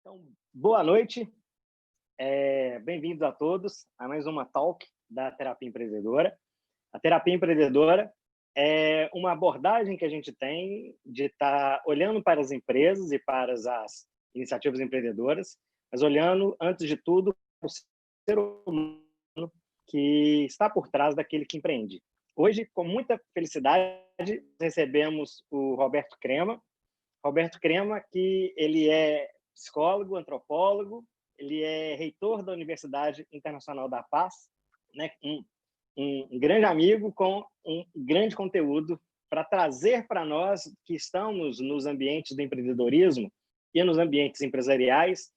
Então, boa noite, bem-vindos a todos a mais uma talk da Terapia Empreendedora. A Terapia Empreendedora é uma abordagem que a gente tem de estar olhando para as empresas e para as iniciativas empreendedoras, mas olhando, antes de tudo, para o ser humano que está por trás daquele que empreende. Hoje, com muita felicidade, recebemos o Roberto Crema. Roberto Crema, que ele é psicólogo, antropólogo, ele é reitor da Universidade Internacional da Paz, né? Um grande amigo com um grande conteúdo para trazer para nós que estamos nos ambientes do empreendedorismo e nos ambientes empresariais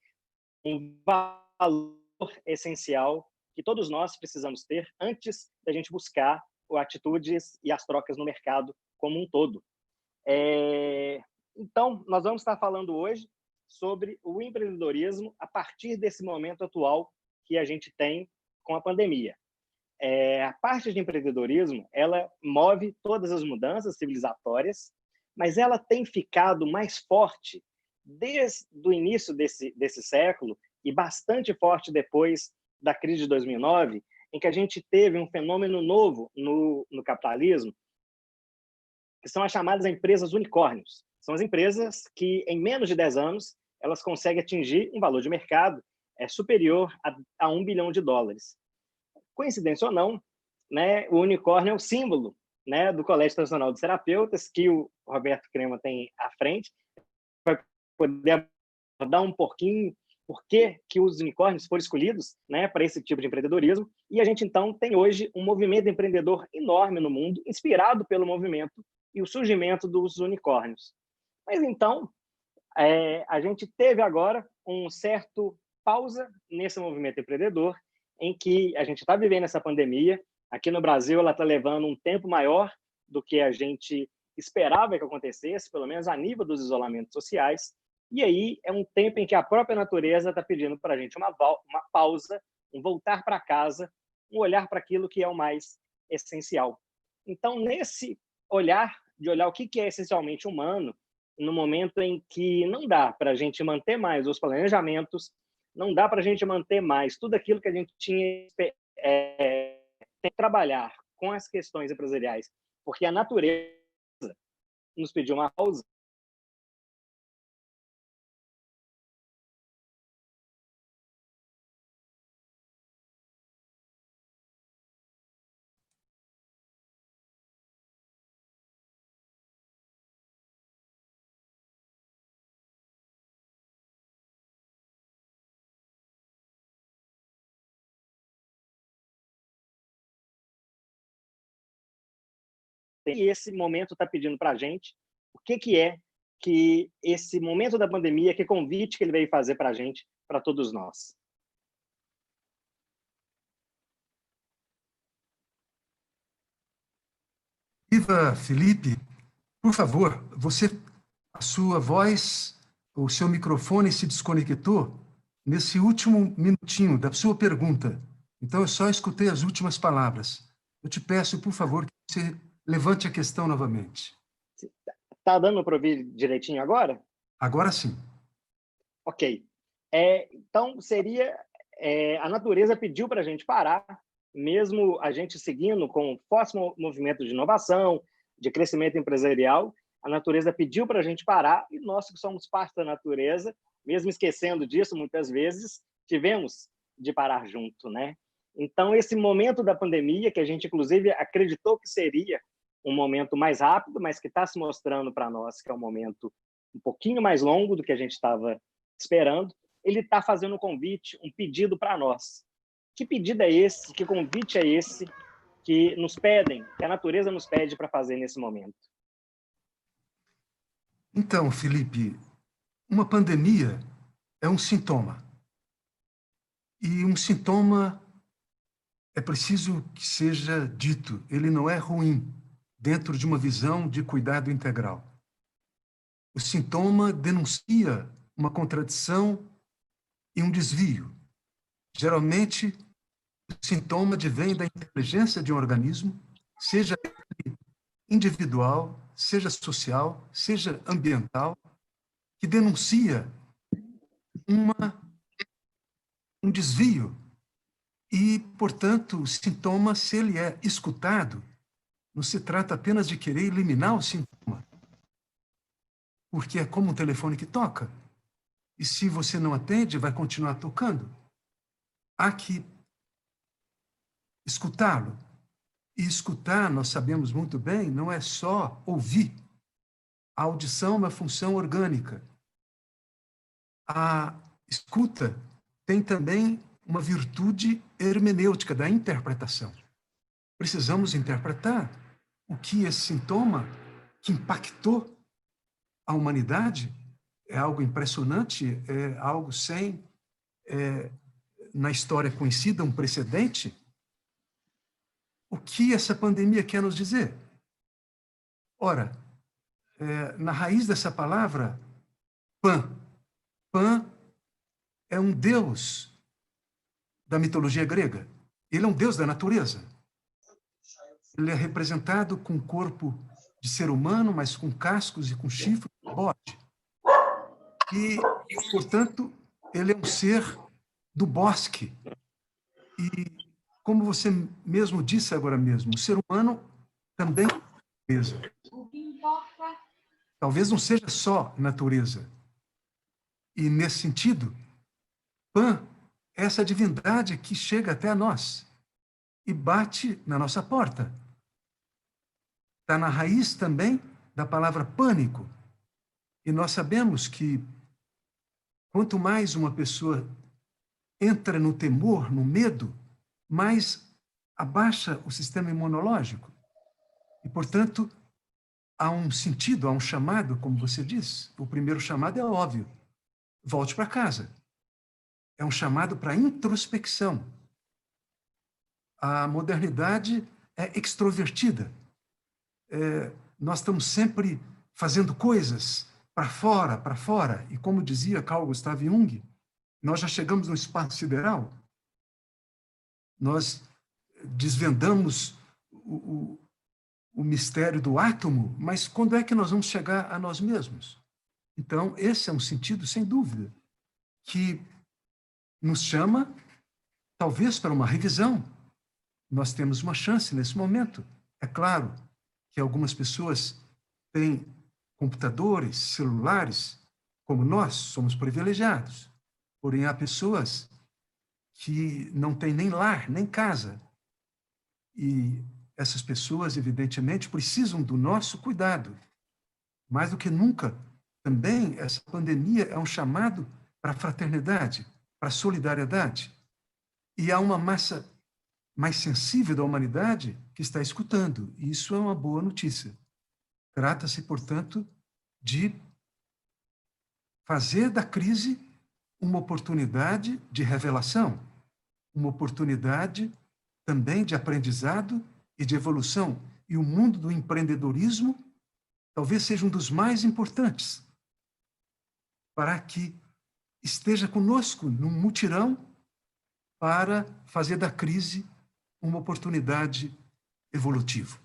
um valor essencial que todos nós precisamos ter antes da gente buscar atitudes e as trocas no mercado como um todo. Então, nós vamos estar falando hoje sobre o empreendedorismo a partir desse momento atual que a gente tem com a pandemia. A parte de empreendedorismo, ela move todas as mudanças civilizatórias, mas ela tem ficado mais forte desde o início desse século e bastante forte depois da crise de 2009, em que a gente teve um fenômeno novo no capitalismo, que são as chamadas empresas unicórnios. São as empresas que, em menos de 10 anos, elas conseguem atingir um valor de mercado superior a $1 bilhão. Coincidência ou não, né, o unicórnio é o símbolo, né, do Colégio Nacional dos Terapeutas, que o Roberto Crema tem à frente, vai poder abordar um pouquinho por que os unicórnios foram escolhidos, né, para esse tipo de empreendedorismo. E a gente, então, tem hoje um movimento empreendedor enorme no mundo, inspirado pelo movimento e o surgimento dos unicórnios. Mas, então, a gente teve agora um certo pausa nesse movimento empreendedor, em que a gente está vivendo essa pandemia. Aqui no Brasil, ela está levando um tempo maior do que a gente esperava que acontecesse, pelo menos a nível dos isolamentos sociais. E aí é um tempo em que a própria natureza está pedindo para a gente uma pausa, um voltar para casa, um olhar para aquilo que é o mais essencial. Então, nesse olhar o que é essencialmente humano, no momento em que não dá para a gente manter mais os planejamentos, não dá para a gente manter mais tudo aquilo que a gente tinha tem que trabalhar com as questões empresariais, porque a natureza nos pediu uma pausa. E esse momento está pedindo para a gente o que é que esse momento da pandemia, que convite que ele veio fazer para a gente, para todos nós. Viva, Felipe, por favor, a sua voz, o seu microfone se desconectou nesse último minutinho da sua pergunta. Então, eu só escutei as últimas palavras. Eu te peço, por favor, que você levante a questão novamente. Está dando para ouvir direitinho agora? Agora sim. Ok. Então, seria... a natureza pediu para a gente parar, mesmo a gente seguindo com forte movimento de inovação, de crescimento empresarial, a natureza pediu para a gente parar e nós que somos parte da natureza, mesmo esquecendo disso muitas vezes, tivemos de parar junto, né? Então, esse momento da pandemia, que a gente inclusive acreditou que seria um momento mais rápido, mas que está se mostrando para nós que é um momento um pouquinho mais longo do que a gente estava esperando, ele está fazendo um convite, um pedido para nós. Que pedido é esse? Que convite é esse que nos pedem, que a natureza nos pede para fazer nesse momento? Então, Felipe, uma pandemia é um sintoma. E um sintoma é preciso que seja dito, ele não é ruim, dentro de uma visão de cuidado integral. O sintoma denuncia uma contradição e um desvio. Geralmente, o sintoma advém da inteligência de um organismo, seja individual, seja social, seja ambiental, que denuncia um desvio. E, portanto, o sintoma, se ele é escutado, não se trata apenas de querer eliminar o sintoma, porque é como um telefone que toca. E se você não atende, vai continuar tocando. Há que escutá-lo. E escutar, nós sabemos muito bem, não é só ouvir. A audição é uma função orgânica. A escuta tem também uma virtude hermenêutica da interpretação. Precisamos interpretar o que esse sintoma que impactou a humanidade é algo impressionante, é algo sem, na história conhecida, um precedente. O que essa pandemia quer nos dizer? Ora, na raiz dessa palavra, Pan. Pan é um deus da mitologia grega. Ele é um deus da natureza. Ele é representado com o corpo de ser humano, mas com cascos e com chifres e bode. E, portanto, ele é um ser do bosque. E, como você mesmo disse agora mesmo, o ser humano também é natureza. Talvez não seja só natureza. E, nesse sentido, Pan é essa divindade que chega até a nós e bate na nossa porta. Está na raiz também da palavra pânico. E nós sabemos que quanto mais uma pessoa entra no temor, no medo, mais abaixa o sistema imunológico. E, portanto, há um sentido, há um chamado, como você diz. O primeiro chamado é óbvio. Volte para casa. É um chamado para introspecção. A modernidade é extrovertida. Nós estamos sempre fazendo coisas para fora. E como dizia Carl Gustav Jung, nós já chegamos no espaço sideral. Nós desvendamos o mistério do átomo, mas quando é que nós vamos chegar a nós mesmos? Então, esse é um sentido, sem dúvida, que nos chama, talvez, para uma revisão. Nós temos uma chance nesse momento. É claro que algumas pessoas têm computadores, celulares, como nós, somos privilegiados. Porém, há pessoas que não têm nem lar, nem casa. E essas pessoas, evidentemente, precisam do nosso cuidado. Mais do que nunca, também, essa pandemia é um chamado para a fraternidade, para a solidariedade. E há uma massa mais sensível da humanidade que está escutando. E isso é uma boa notícia. Trata-se, portanto, de fazer da crise uma oportunidade de revelação, uma oportunidade também de aprendizado e de evolução. E o mundo do empreendedorismo talvez seja um dos mais importantes para que esteja conosco num mutirão para fazer da crise uma oportunidade evolutiva.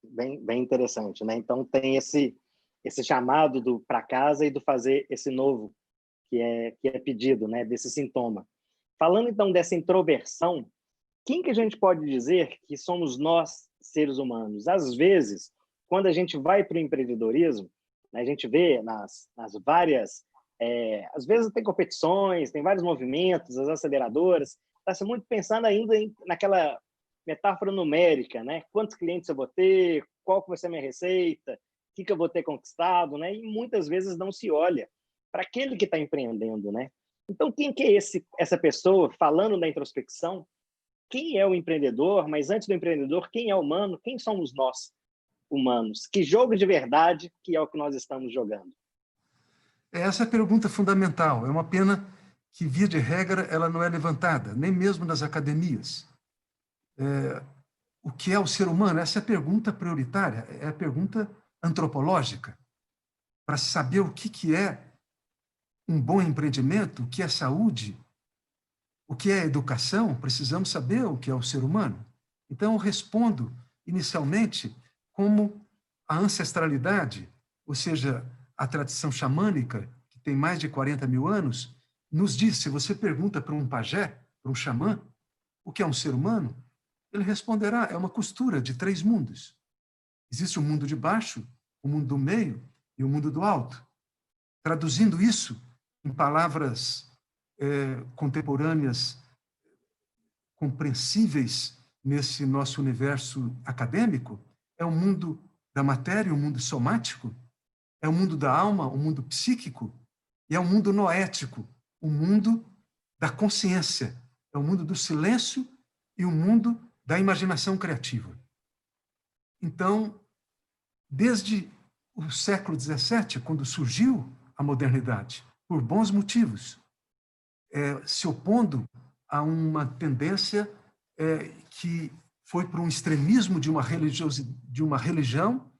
Bem interessante, né? Então tem esse chamado do para casa e do fazer esse novo que é pedido, né? Desse sintoma. Falando então dessa introversão, quem que a gente pode dizer que somos nós, seres humanos? Às vezes, quando a gente vai para o empreendedorismo, a gente vê nas várias... às vezes tem competições, tem vários movimentos, as aceleradoras, está-se muito pensando ainda naquela metáfora numérica, né? Quantos clientes eu vou ter, qual que vai ser a minha receita, o que eu vou ter conquistado, né? E muitas vezes não se olha para aquele que está empreendendo, né? Então, quem que é essa pessoa, falando da introspecção? Quem é o empreendedor? Mas antes do empreendedor, quem é o humano? Quem somos nós, humanos? Que jogo de verdade que é o que nós estamos jogando? Essa é a pergunta fundamental. É uma pena que, via de regra, ela não é levantada, nem mesmo nas academias. O que é o ser humano? Essa é a pergunta prioritária, é a pergunta antropológica. Para saber o que é um bom empreendimento, o que é saúde, o que é educação, precisamos saber o que é o ser humano. Então, eu respondo inicialmente como a ancestralidade, ou seja, a tradição xamânica, que tem mais de 40 mil anos, nos diz, se você pergunta para um pajé, para um xamã, o que é um ser humano, ele responderá, é uma costura de 3 mundos. Existe o mundo de baixo, o mundo do meio e o mundo do alto. Traduzindo isso em palavras contemporâneas, compreensíveis nesse nosso universo acadêmico, é o mundo da matéria, o mundo somático, é o mundo da alma, o mundo psíquico, e é o mundo noético, o mundo da consciência, é o mundo do silêncio e o mundo da imaginação criativa. Então, desde o século XVII, quando surgiu a modernidade, por bons motivos, se opondo a uma tendência que foi para um extremismo de uma religião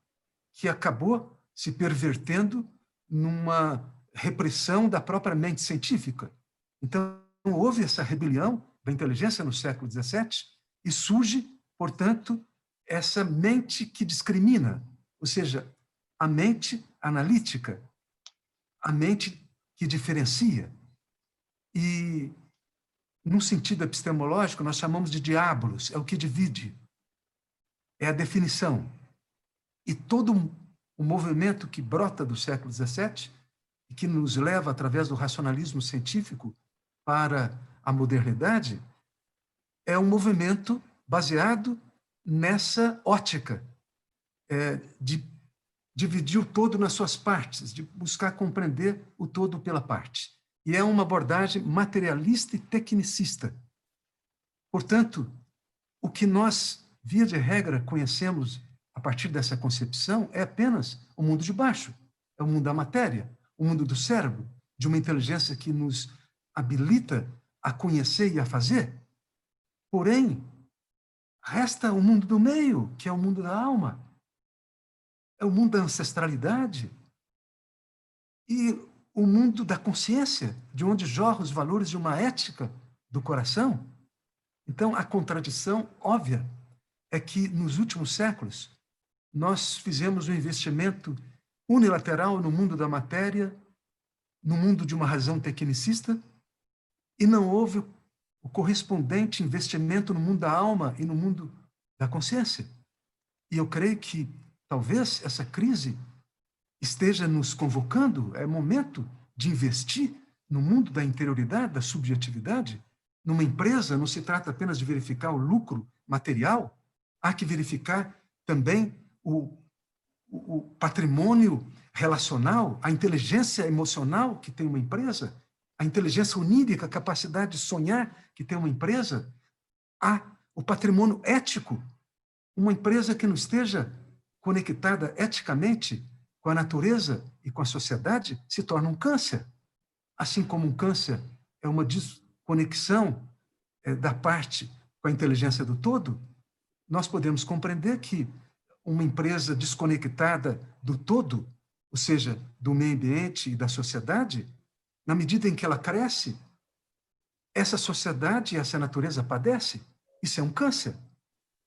que acabou se pervertendo numa repressão da própria mente científica. Então, houve essa rebelião da inteligência no século XVII e surge, portanto, essa mente que discrimina, ou seja, a mente analítica, a mente que diferencia. E, num sentido epistemológico, nós chamamos de diabolos, é o que divide, é a definição. E todo o movimento que brota do século XVII e que nos leva, através do racionalismo científico, para a modernidade, é um movimento baseado nessa ótica de dividir o todo nas suas partes, de buscar compreender o todo pela parte. E é uma abordagem materialista e tecnicista. Portanto, o que nós, via de regra, conhecemos a partir dessa concepção é apenas o mundo de baixo, é o mundo da matéria, o mundo do cérebro, de uma inteligência que nos habilita a conhecer e a fazer. Porém, resta o mundo do meio, que é o mundo da alma, é o mundo da ancestralidade e o mundo da consciência, de onde jorram os valores de uma ética do coração. Então, a contradição óbvia é que, nos últimos séculos, nós fizemos um investimento unilateral no mundo da matéria, no mundo de uma razão tecnicista, e não houve o correspondente investimento no mundo da alma e no mundo da consciência. E eu creio que, talvez, essa crise esteja nos convocando, é momento de investir no mundo da interioridade, da subjetividade. Numa empresa, não se trata apenas de verificar o lucro material, há que verificar também o patrimônio relacional, a inteligência emocional que tem uma empresa, a inteligência onírica, a capacidade de sonhar que tem uma empresa, há o patrimônio ético. Uma empresa que não esteja conectada eticamente com a natureza e com a sociedade se torna um câncer. Assim como um câncer é uma desconexão da parte com a inteligência do todo, nós podemos compreender que uma empresa desconectada do todo, ou seja, do meio ambiente e da sociedade, na medida em que ela cresce, essa sociedade e essa natureza padece. Isso é um câncer.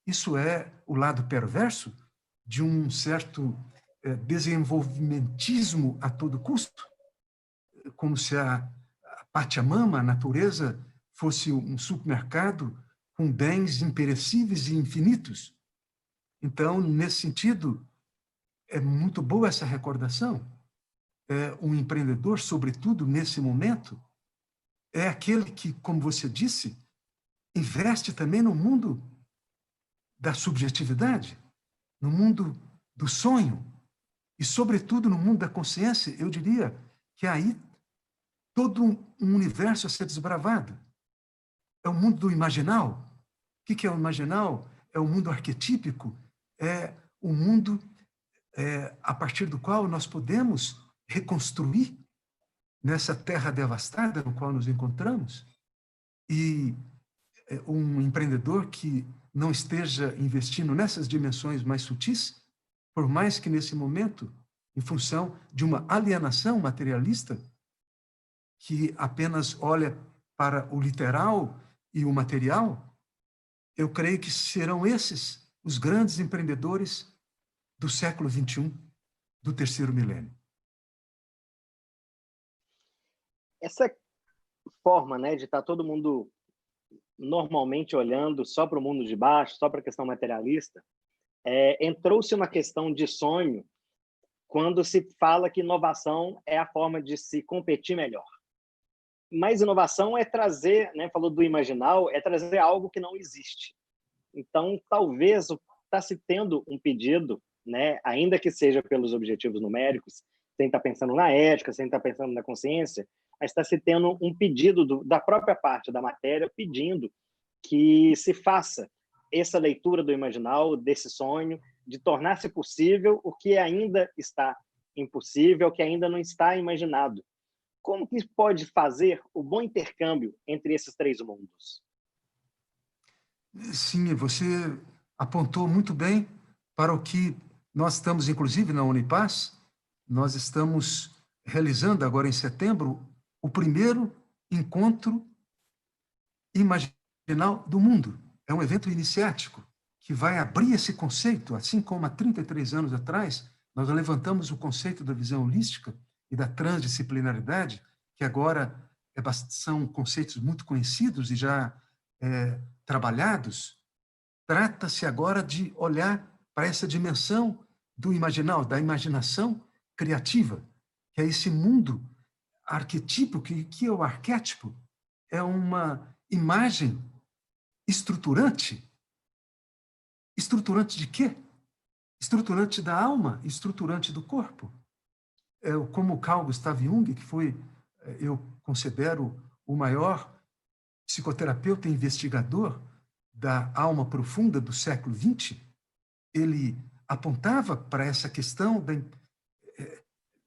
Isso é o lado perverso de um certo desenvolvimentismo a todo custo, como se a Pachamama, a natureza, fosse um supermercado com bens imperecíveis e infinitos. Então, nesse sentido, é muito boa essa recordação. Um empreendedor, sobretudo nesse momento, é aquele que, como você disse, investe também no mundo da subjetividade, no mundo do sonho e, sobretudo, no mundo da consciência. Eu diria que aí todo um universo a ser desbravado. É o mundo do imaginal. O que é o imaginal? É o mundo arquetípico, é o mundo a partir do qual nós podemos reconstruir nessa terra devastada no qual nos encontramos. E um empreendedor que não esteja investindo nessas dimensões mais sutis, por mais que nesse momento, em função de uma alienação materialista, que apenas olha para o literal e o material, eu creio que serão esses os grandes empreendedores do século XXI, do terceiro milênio. essa forma, né, de estar todo mundo normalmente olhando só para o mundo de baixo, só para a questão materialista, entrou-se uma questão de sonho quando se fala que inovação é a forma de se competir melhor. Mas inovação é trazer, né, falou do imaginal, é trazer algo que não existe. Então, talvez está se tendo um pedido, né, ainda que seja pelos objetivos numéricos, sem estar pensando na ética, sem estar pensando na consciência, mas está se tendo um pedido da própria parte da matéria pedindo que se faça essa leitura do imaginal, desse sonho, de tornar-se possível o que ainda está impossível, o que ainda não está imaginado. Como que pode fazer o bom intercâmbio entre esses três mundos? Sim, você apontou muito bem para o que nós estamos, inclusive, na Unipaz, nós estamos realizando agora em setembro o primeiro encontro imaginal do mundo. É um evento iniciático que vai abrir esse conceito, assim como há 33 anos atrás, nós levantamos o conceito da visão holística e da transdisciplinaridade, que agora são conceitos muito conhecidos e já trabalhados. Trata-se agora de olhar para essa dimensão do imaginal, da imaginação criativa, que é esse mundo arquetípico, que é o arquétipo, é uma imagem estruturante. Estruturante de quê? Estruturante da alma, estruturante do corpo. Como Carl Gustav Jung, que foi, eu considero, o maior psicoterapeuta e investigador da alma profunda do século XX, ele apontava para essa questão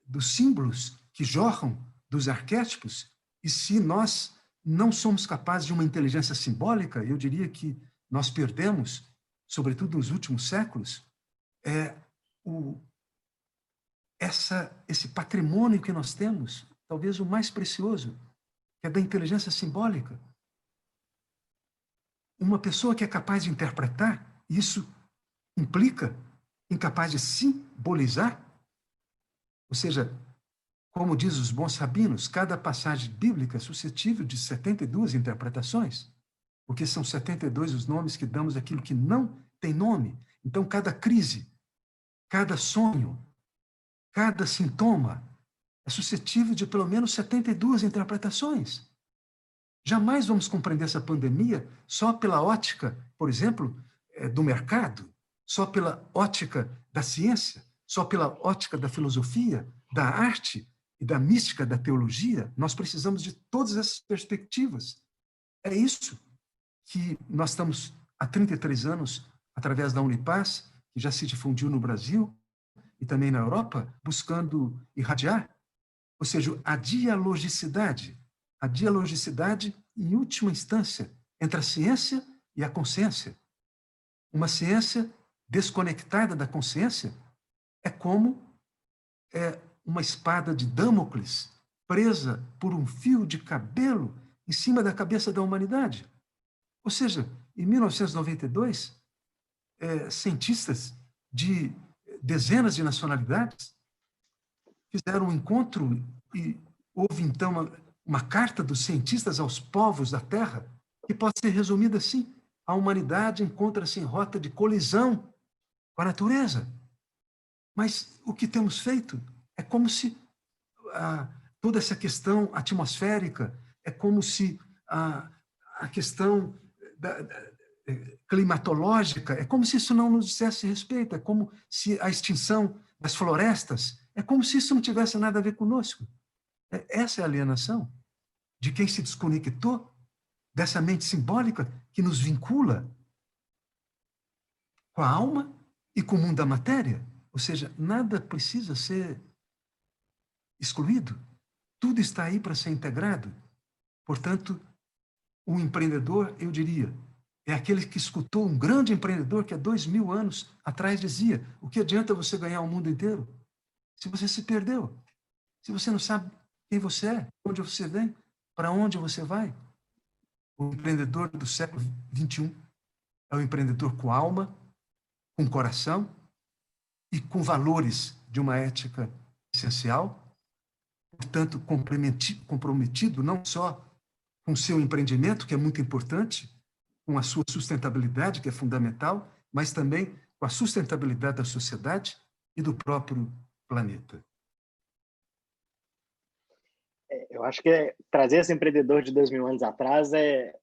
dos símbolos que jorram dos arquétipos, e se nós não somos capazes de uma inteligência simbólica, eu diria que nós perdemos, sobretudo nos últimos séculos, esse patrimônio que nós temos, talvez o mais precioso, que é da inteligência simbólica. Uma pessoa que é capaz de interpretar, isso implica incapaz de simbolizar, ou seja, como diz os bons rabinos, cada passagem bíblica é suscetível de 72 interpretações, porque são 72 os nomes que damos àquilo que não tem nome. Então, cada crise, cada sonho, cada sintoma é suscetível de pelo menos 72 interpretações. Jamais vamos compreender essa pandemia só pela ótica, por exemplo, do mercado, só pela ótica da ciência, só pela ótica da filosofia, da arte e da mística da teologia. Nós precisamos de todas essas perspectivas. É isso que nós estamos há 33 anos, através da Unipaz, que já se difundiu no Brasil e também na Europa, buscando irradiar. Ou seja, a dialogicidade, em última instância, entre a ciência e a consciência. Uma ciência desconectada da consciência é como uma espada de Damocles presa por um fio de cabelo em cima da cabeça da humanidade. Ou seja, em 1992, cientistas de dezenas de nacionalidades fizeram um encontro e houve, então, uma carta dos cientistas aos povos da Terra, que pode ser resumida assim: a humanidade encontra-se em rota de colisão com a natureza. Mas o que temos feito é como se toda essa questão atmosférica, é como se a questão climatológica, é como se isso não nos dissesse respeito, é como se a extinção das florestas, é como se isso não tivesse nada a ver conosco. Essa é a alienação de quem se desconectou dessa mente simbólica que nos vincula com a alma e com o mundo da matéria. Ou seja, nada precisa ser excluído. Tudo está aí para ser integrado. Portanto, o empreendedor, eu diria, é aquele que escutou um grande empreendedor que há 2000 anos atrás dizia: o que adianta você ganhar o mundo inteiro se você se perdeu? Se você não sabe quem você é, onde você vem, para onde você vai? O empreendedor do século XXI é o empreendedor com alma, com coração e com valores de uma ética essencial, portanto, comprometido não só com o seu empreendimento, que é muito importante, com a sua sustentabilidade, que é fundamental, mas também com a sustentabilidade da sociedade e do próprio planeta. Eu acho que trazer esse empreendedor de 2.000 anos atrás é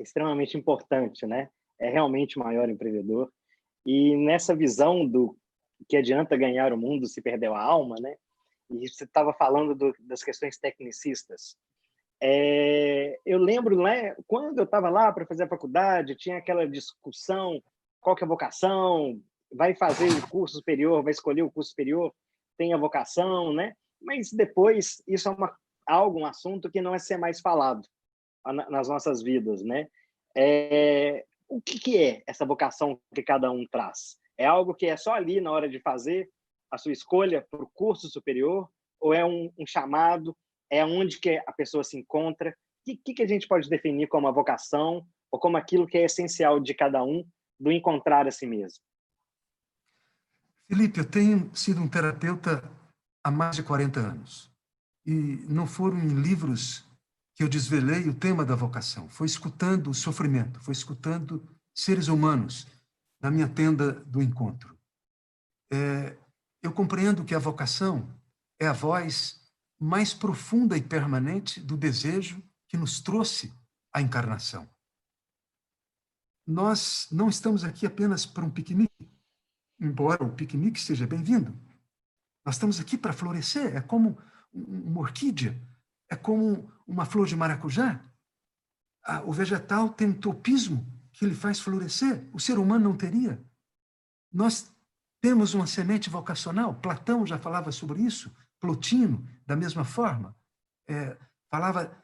extremamente importante, né? É realmente o maior empreendedor. E nessa visão do que adianta ganhar o mundo se perdeu a alma, né? E você estava falando das questões tecnicistas. Eu lembro, né, quando eu estava lá para fazer a faculdade, tinha aquela discussão, qual que é a vocação, vai fazer o curso superior, vai escolher o curso superior, tem a vocação, né? Mas depois isso é um assunto que não é ser mais falado nas nossas vidas, né? O que é essa vocação que cada um traz? É algo que é só ali na hora de fazer a sua escolha para o curso superior, ou é um chamado? É onde que a pessoa se encontra? O que a gente pode definir como a vocação ou como aquilo que é essencial de cada um do encontrar a si mesmo? Felipe, eu tenho sido um terapeuta há mais de 40 anos. E não foram em livros que eu desvelei o tema da vocação. Foi escutando o sofrimento, foi escutando seres humanos na minha tenda do encontro. Eu compreendo que a vocação é a voz mais profunda e permanente do desejo que nos trouxe à encarnação. Nós não estamos aqui apenas para um piquenique, embora o piquenique seja bem-vindo. Nós estamos aqui para florescer, é como uma orquídea, é como uma flor de maracujá. O vegetal tem um tropismo que ele faz florescer, o ser humano não teria. Nós temos uma semente vocacional, Platão já falava sobre isso, Plotino, da mesma forma, falava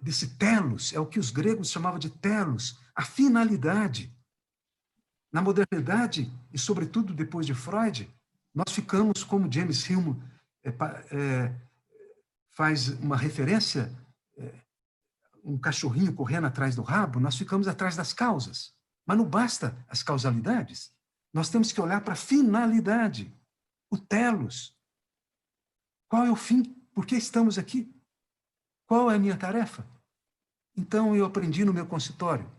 desse telos, é o que os gregos chamavam de telos, a finalidade. Na modernidade, e sobretudo depois de Freud, nós ficamos, como James Hillman faz uma referência, um cachorrinho correndo atrás do rabo, nós ficamos atrás das causas. Mas não basta as causalidades. Nós temos que olhar para a finalidade, o telos. Qual é o fim? Por que estamos aqui? Qual é a minha tarefa? Então, eu aprendi no meu consultório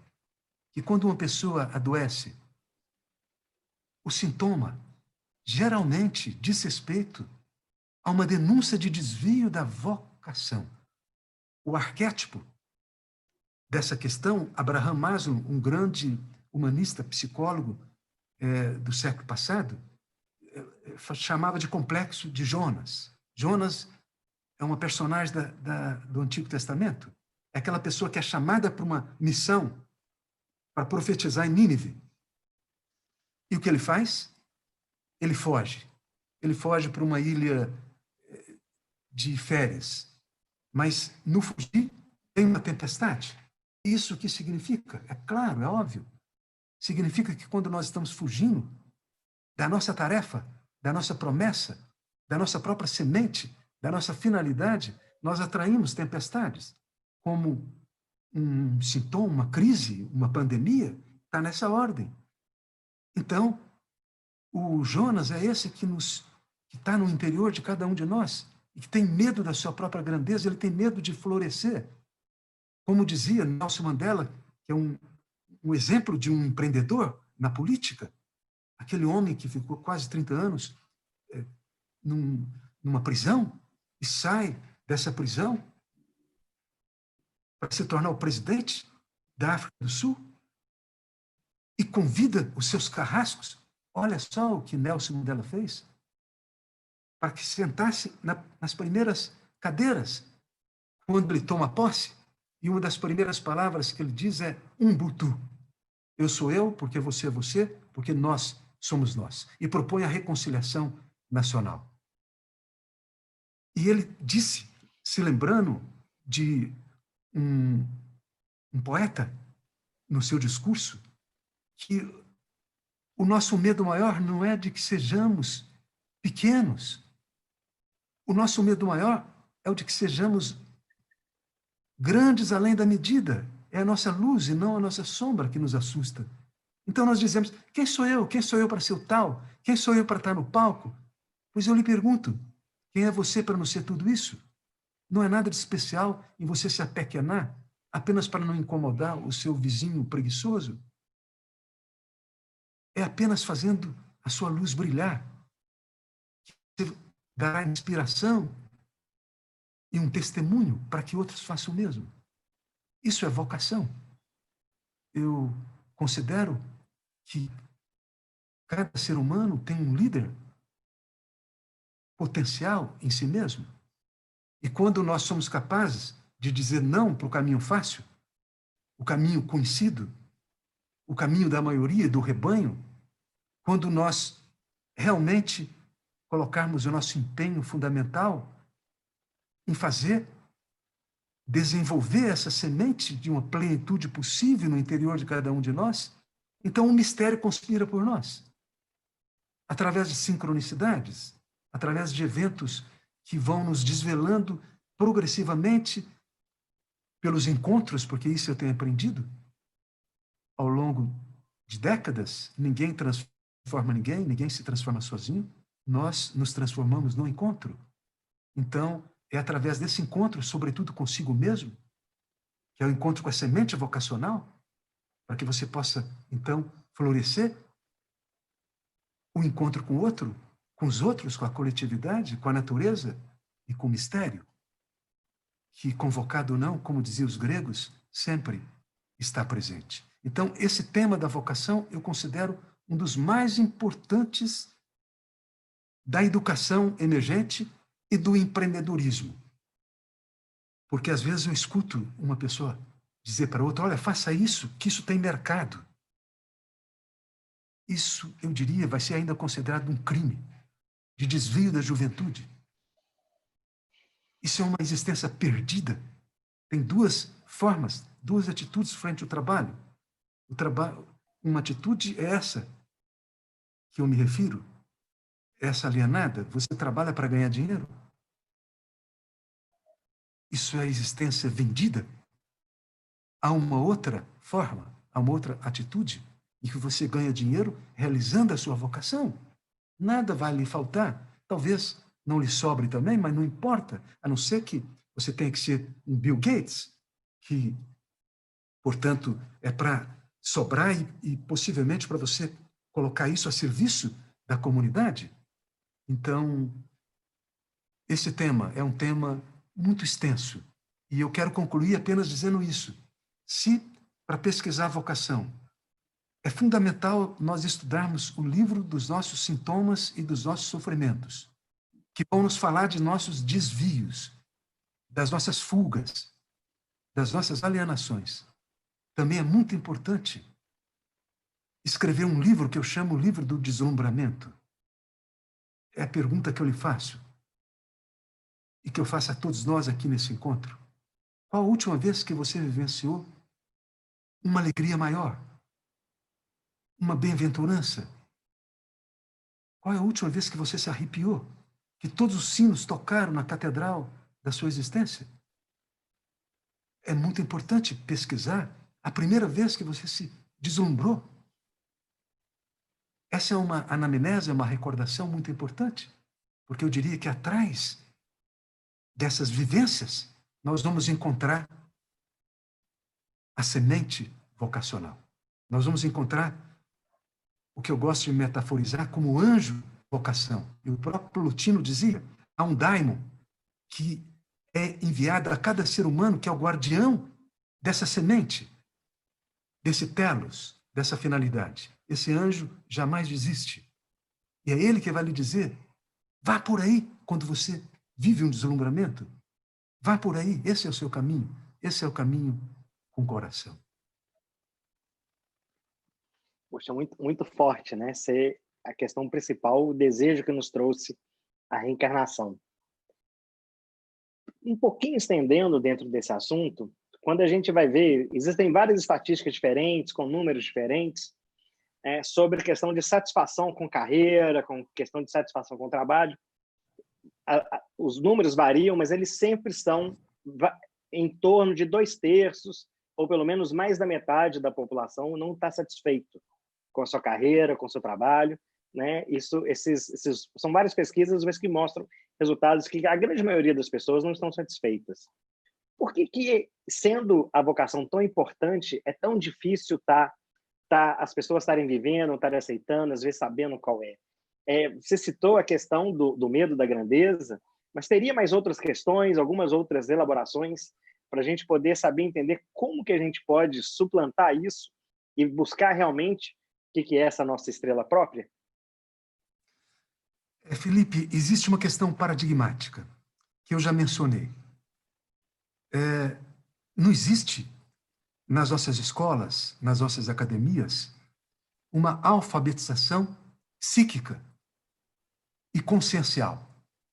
que quando uma pessoa adoece, o sintoma geralmente diz respeito a uma denúncia de desvio da vocação. O arquétipo dessa questão, Abraham Maslow, um grande humanista, psicólogo do século passado, chamava de complexo de Jonas. Jonas é uma personagem do Antigo Testamento. É aquela pessoa que é chamada para uma missão para profetizar em Nínive. E o que ele faz? Ele foge. Ele foge para uma ilha de férias. Mas no fugir tem uma tempestade. Isso o que significa? É claro, é óbvio. Significa que quando nós estamos fugindo da nossa tarefa, da nossa promessa, da nossa própria semente, da nossa finalidade, nós atraímos tempestades. Como um sintoma, uma crise, uma pandemia, está nessa ordem. Então, o Jonas é esse que está no interior de cada um de nós e que tem medo da sua própria grandeza, ele tem medo de florescer. Como dizia Nelson Mandela, que é um exemplo de um empreendedor na política, aquele homem que ficou quase 30 anos numa prisão e sai dessa prisão para se tornar o presidente da África do Sul e convida os seus carrascos. Olha só o que Nelson Mandela fez, para que sentasse nas primeiras cadeiras quando ele toma posse. E uma das primeiras palavras que ele diz é Ubuntu. Eu sou eu, porque você é você, porque nós somos nós. E propõe a reconciliação nacional. E ele disse, se lembrando de um poeta, no seu discurso, que o nosso medo maior não é de que sejamos pequenos. O nosso medo maior é o de que sejamos grandes além da medida. É a nossa luz e não a nossa sombra que nos assusta. Então nós dizemos, quem sou eu? Quem sou eu para ser o tal? Quem sou eu para estar no palco? Pois eu lhe pergunto, quem é você para não ser tudo isso? Não é nada de especial em você se apequenar apenas para não incomodar o seu vizinho preguiçoso. É apenas fazendo a sua luz brilhar. Você dará inspiração e um testemunho para que outros façam o mesmo. Isso é vocação. Eu considero que cada ser humano tem um líder potencial em si mesmo. E quando nós somos capazes de dizer não para o caminho fácil, o caminho conhecido, o caminho da maioria, do rebanho, quando nós realmente colocarmos o nosso empenho fundamental em fazer, desenvolver essa semente de uma plenitude possível no interior de cada um de nós, então o mistério conspira por nós. Através de sincronicidades, através de eventos que vão nos desvelando progressivamente pelos encontros, porque isso eu tenho aprendido ao longo de décadas. Ninguém transforma ninguém, ninguém se transforma sozinho. Nós nos transformamos no encontro. Então, é através desse encontro, sobretudo consigo mesmo, que é o encontro com a semente vocacional, para que você possa, então, florescer, o encontro com o outro, com os outros, com a coletividade, com a natureza e com o mistério, que, convocado ou não, como diziam os gregos, sempre está presente. Então, esse tema da vocação eu considero um dos mais importantes da educação emergente e do empreendedorismo. Porque, às vezes, eu escuto uma pessoa dizer para outra, olha, faça isso, que isso tem mercado. Isso, eu diria, vai ser ainda considerado um crime de desvio da juventude. Isso é uma existência perdida. Tem duas formas, duas atitudes frente ao trabalho. Uma atitude é essa que eu me refiro, essa alienada. Você trabalha para ganhar dinheiro? Isso é existência vendida? Há uma outra forma, há uma outra atitude em que você ganha dinheiro realizando a sua vocação. Nada vai lhe faltar. Talvez não lhe sobre também, mas não importa, a não ser que você tenha que ser um Bill Gates, que, portanto, é para sobrar e possivelmente para você colocar isso a serviço da comunidade. Então, esse tema é um tema muito extenso e eu quero concluir apenas dizendo isso. Se, para pesquisar a vocação, é fundamental nós estudarmos o livro dos nossos sintomas e dos nossos sofrimentos, que vão nos falar de nossos desvios, das nossas fugas, das nossas alienações. Também é muito importante escrever um livro que eu chamo o livro do deslumbramento. É a pergunta que eu lhe faço e que eu faço a todos nós aqui nesse encontro. Qual a última vez que você vivenciou uma alegria maior? Uma bem-aventurança? Qual é a última vez que você se arrepiou? Que todos os sinos tocaram na catedral da sua existência? É muito importante pesquisar a primeira vez que você se deslumbrou. Essa é uma anamnese, é uma recordação muito importante, porque eu diria que atrás dessas vivências nós vamos encontrar a semente vocacional. Nós vamos encontrar o que eu gosto de metaforizar como anjo vocação. E o próprio Plotino dizia, há um daimon que é enviado a cada ser humano, que é o guardião dessa semente, desse telos, dessa finalidade. Esse anjo jamais desiste. E é ele que vai lhe dizer, vá por aí quando você vive um deslumbramento. Vá por aí, esse é o seu caminho. Esse é o caminho com o coração. Poxa, muito, muito forte, né? Ser a questão principal, o desejo que nos trouxe a reencarnação. Um pouquinho estendendo dentro desse assunto, quando a gente vai ver, existem várias estatísticas diferentes, com números diferentes, sobre a questão de satisfação com carreira, com questão de satisfação com trabalho. Os números variam, mas eles sempre estão em torno de 2/3, ou pelo menos mais da metade da população não está satisfeito com a sua carreira, com o seu trabalho. né? São várias pesquisas, mas que mostram resultados que a grande maioria das pessoas não estão satisfeitas. Por que, sendo a vocação tão importante, é tão difícil as pessoas estarem vivendo, estarem aceitando, às vezes sabendo qual é? Você citou a questão do medo da grandeza, mas teria mais outras questões, algumas outras elaborações, para a gente poder saber entender como que a gente pode suplantar isso e buscar realmente o que é essa nossa estrela própria? Felipe, existe uma questão paradigmática, que eu já mencionei. Não existe, nas nossas escolas, nas nossas academias, uma alfabetização psíquica e consciencial,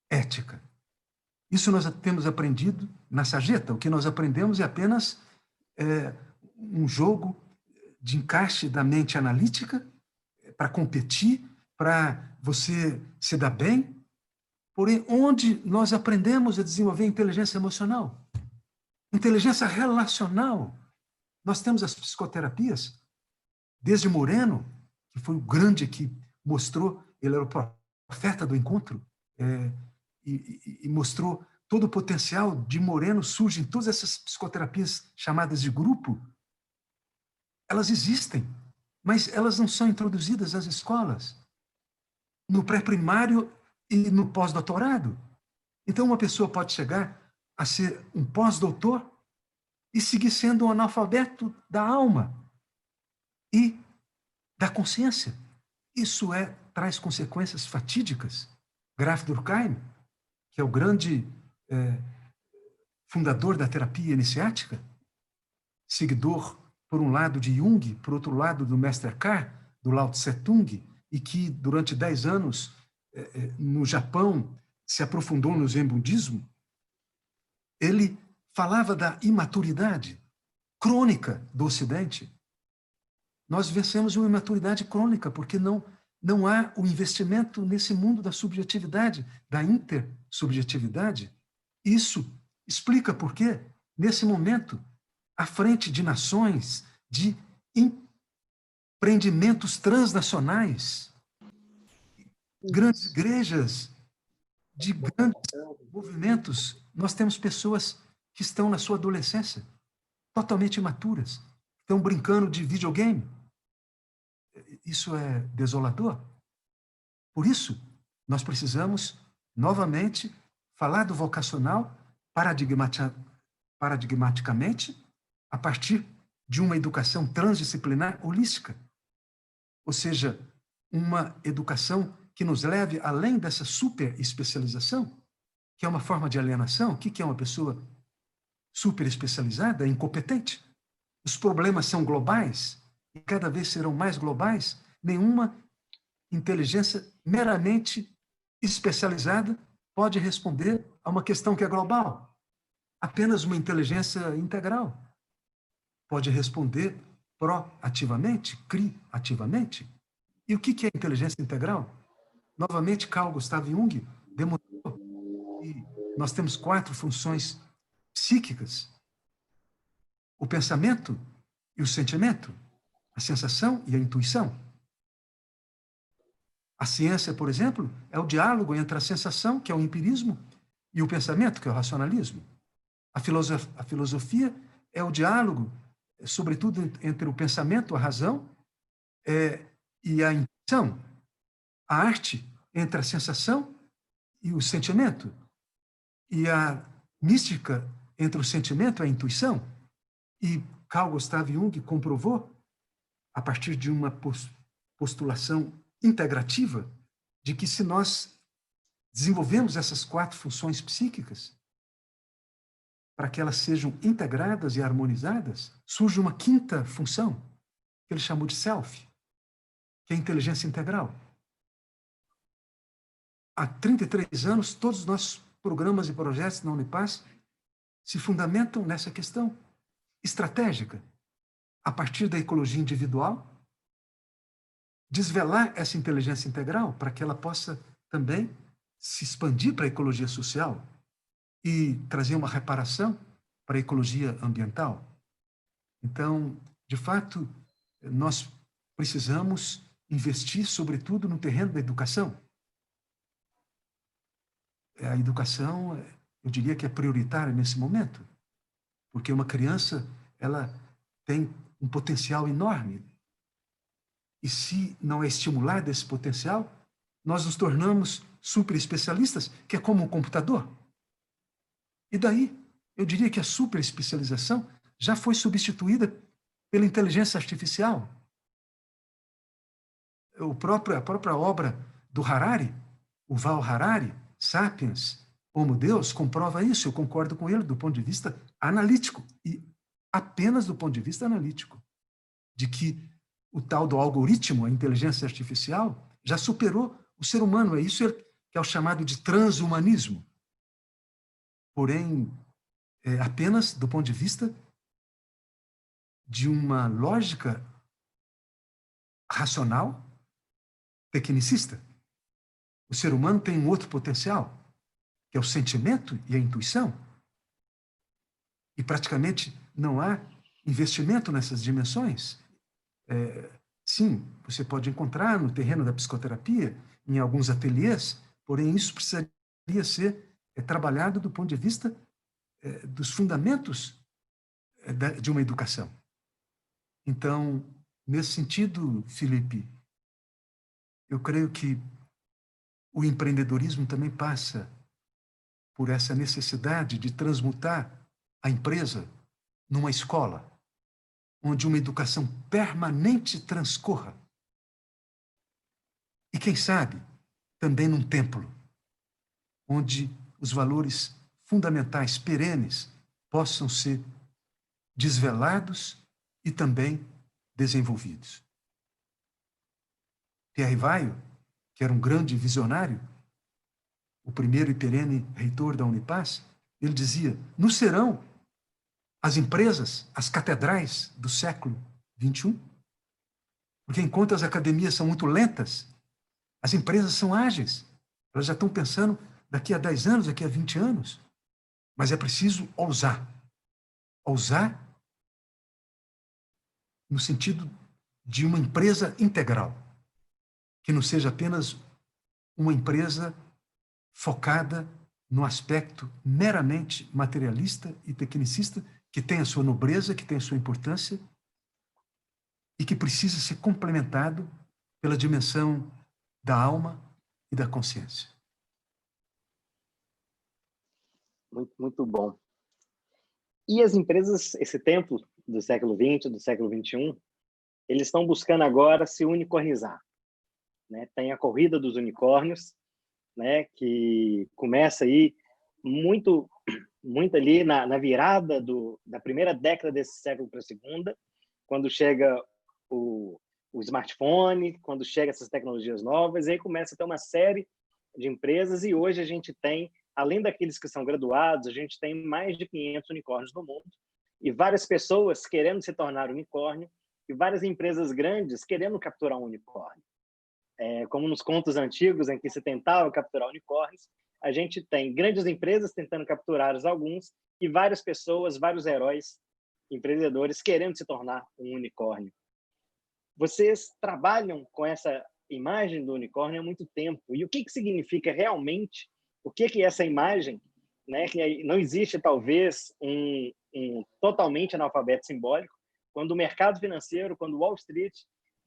ética. Isso nós temos aprendido na sarjeta. O que nós aprendemos é apenas um jogo de encaixe da mente analítica para competir, para você se dar bem. Porém, onde nós aprendemos a desenvolver inteligência emocional, inteligência relacional, nós temos as psicoterapias, desde Moreno, que foi o grande que mostrou, ele era o profeta do encontro, e mostrou todo o potencial de Moreno, surgem todas essas psicoterapias chamadas de grupo. Elas existem, mas elas não são introduzidas às escolas, no pré-primário e no pós-doutorado. Então, uma pessoa pode chegar a ser um pós-doutor e seguir sendo um analfabeto da alma e da consciência. Isso traz consequências fatídicas. Graf Durkheim, que é o grande fundador da terapia iniciática, seguidor, por um lado, de Jung, por outro lado, do Mestre Eckhart, do Lao Tse Tung, e que, durante 10 anos, no Japão, se aprofundou no Zen budismo, ele falava da imaturidade crônica do Ocidente. Nós vencemos uma imaturidade crônica, porque não há o investimento nesse mundo da subjetividade, da intersubjetividade. Isso explica por que, nesse momento, à frente de nações, de empreendimentos transnacionais, grandes igrejas, de grandes movimentos, nós temos pessoas que estão na sua adolescência, totalmente imaturas, estão brincando de videogame. Isso é desolador. Por isso, nós precisamos, novamente, falar do vocacional paradigmaticamente, a partir de uma educação transdisciplinar holística. Ou seja, uma educação que nos leve além dessa super especialização, que é uma forma de alienação. O que é uma pessoa super especializada? É incompetente. Os problemas são globais e cada vez serão mais globais. Nenhuma inteligência meramente especializada pode responder a uma questão que é global. Apenas uma inteligência integral pode responder proativamente, criativamente. E o que é inteligência integral? Novamente, Carl Gustav Jung demonstrou que nós temos 4 funções psíquicas: o pensamento e o sentimento, a sensação e a intuição. A ciência, por exemplo, é o diálogo entre a sensação, que é o empirismo, e o pensamento, que é o racionalismo. A filosofia é o diálogo, sobretudo, entre o pensamento, a razão, e a intuição. A arte, entre a sensação e o sentimento. E a mística, entre o sentimento e a intuição. E Carl Gustav Jung comprovou, a partir de uma postulação integrativa, de que se nós desenvolvemos essas 4 funções psíquicas, para que elas sejam integradas e harmonizadas, surge uma 5ª função, que ele chamou de self, que é a inteligência integral. Há 33 anos, todos os nossos programas e projetos na Unipaz se fundamentam nessa questão estratégica, a partir da ecologia individual, desvelar essa inteligência integral para que ela possa também se expandir para a ecologia social e trazer uma reparação para a ecologia ambiental. Então, de fato, nós precisamos investir, sobretudo, no terreno da educação. A educação, eu diria que é prioritária nesse momento, porque uma criança, ela tem um potencial enorme. E se não é estimulado esse potencial, nós nos tornamos super especialistas, que é como um computador. E daí, eu diria que a super especialização já foi substituída pela inteligência artificial. A própria obra do Harari, o Val Harari, Sapiens, Homo Deus, comprova isso. Eu concordo com ele do ponto de vista analítico, e apenas do ponto de vista analítico, de que o tal do algoritmo, a inteligência artificial, já superou o ser humano. É isso que é o chamado de transhumanismo. Porém, apenas do ponto de vista de uma lógica racional, tecnicista. O ser humano tem um outro potencial, que é o sentimento e a intuição. E praticamente não há investimento nessas dimensões. Sim, você pode encontrar no terreno da psicoterapia, em alguns ateliês, porém isso precisaria ser trabalhado do ponto de vista dos fundamentos de uma educação. Então, nesse sentido, Felipe, eu creio que o empreendedorismo também passa por essa necessidade de transmutar a empresa numa escola, onde uma educação permanente transcorra. E, quem sabe, também num templo, onde os valores fundamentais, perenes, possam ser desvelados e também desenvolvidos. Pierre Vaio, que era um grande visionário, o primeiro e perene reitor da Unipaz, ele dizia: nos serão as empresas, as catedrais do século XXI, porque enquanto as academias são muito lentas, as empresas são ágeis. Elas já estão pensando daqui a 10 anos, daqui a 20 anos. Mas é preciso ousar. Ousar no sentido de uma empresa integral, que não seja apenas uma empresa focada no aspecto meramente materialista e tecnicista, que tem a sua nobreza, que tem a sua importância, e que precisa ser complementado pela dimensão da alma e da consciência. Muito, muito bom. E as empresas, esse tempo do século XX, do século XXI, eles estão buscando agora se unicornizar, né? Tem a corrida dos unicórnios, né? Que começa aí muito ali na virada da primeira década desse século para a segunda, quando chega o smartphone, quando chega essas tecnologias novas, e aí começa a ter uma série de empresas, e hoje a gente tem, além daqueles que são graduados, a gente tem mais de 500 unicórnios no mundo, e várias pessoas querendo se tornar unicórnio, e várias empresas grandes querendo capturar um unicórnio. Como nos contos antigos em que se tentava capturar unicórnios, a gente tem grandes empresas tentando capturar alguns e várias pessoas, vários heróis, empreendedores querendo se tornar um unicórnio. Vocês trabalham com essa imagem do unicórnio há muito tempo. E o que significa realmente, o que é essa imagem, né? Que não existe, talvez, um totalmente analfabeto simbólico, quando o mercado financeiro, quando Wall Street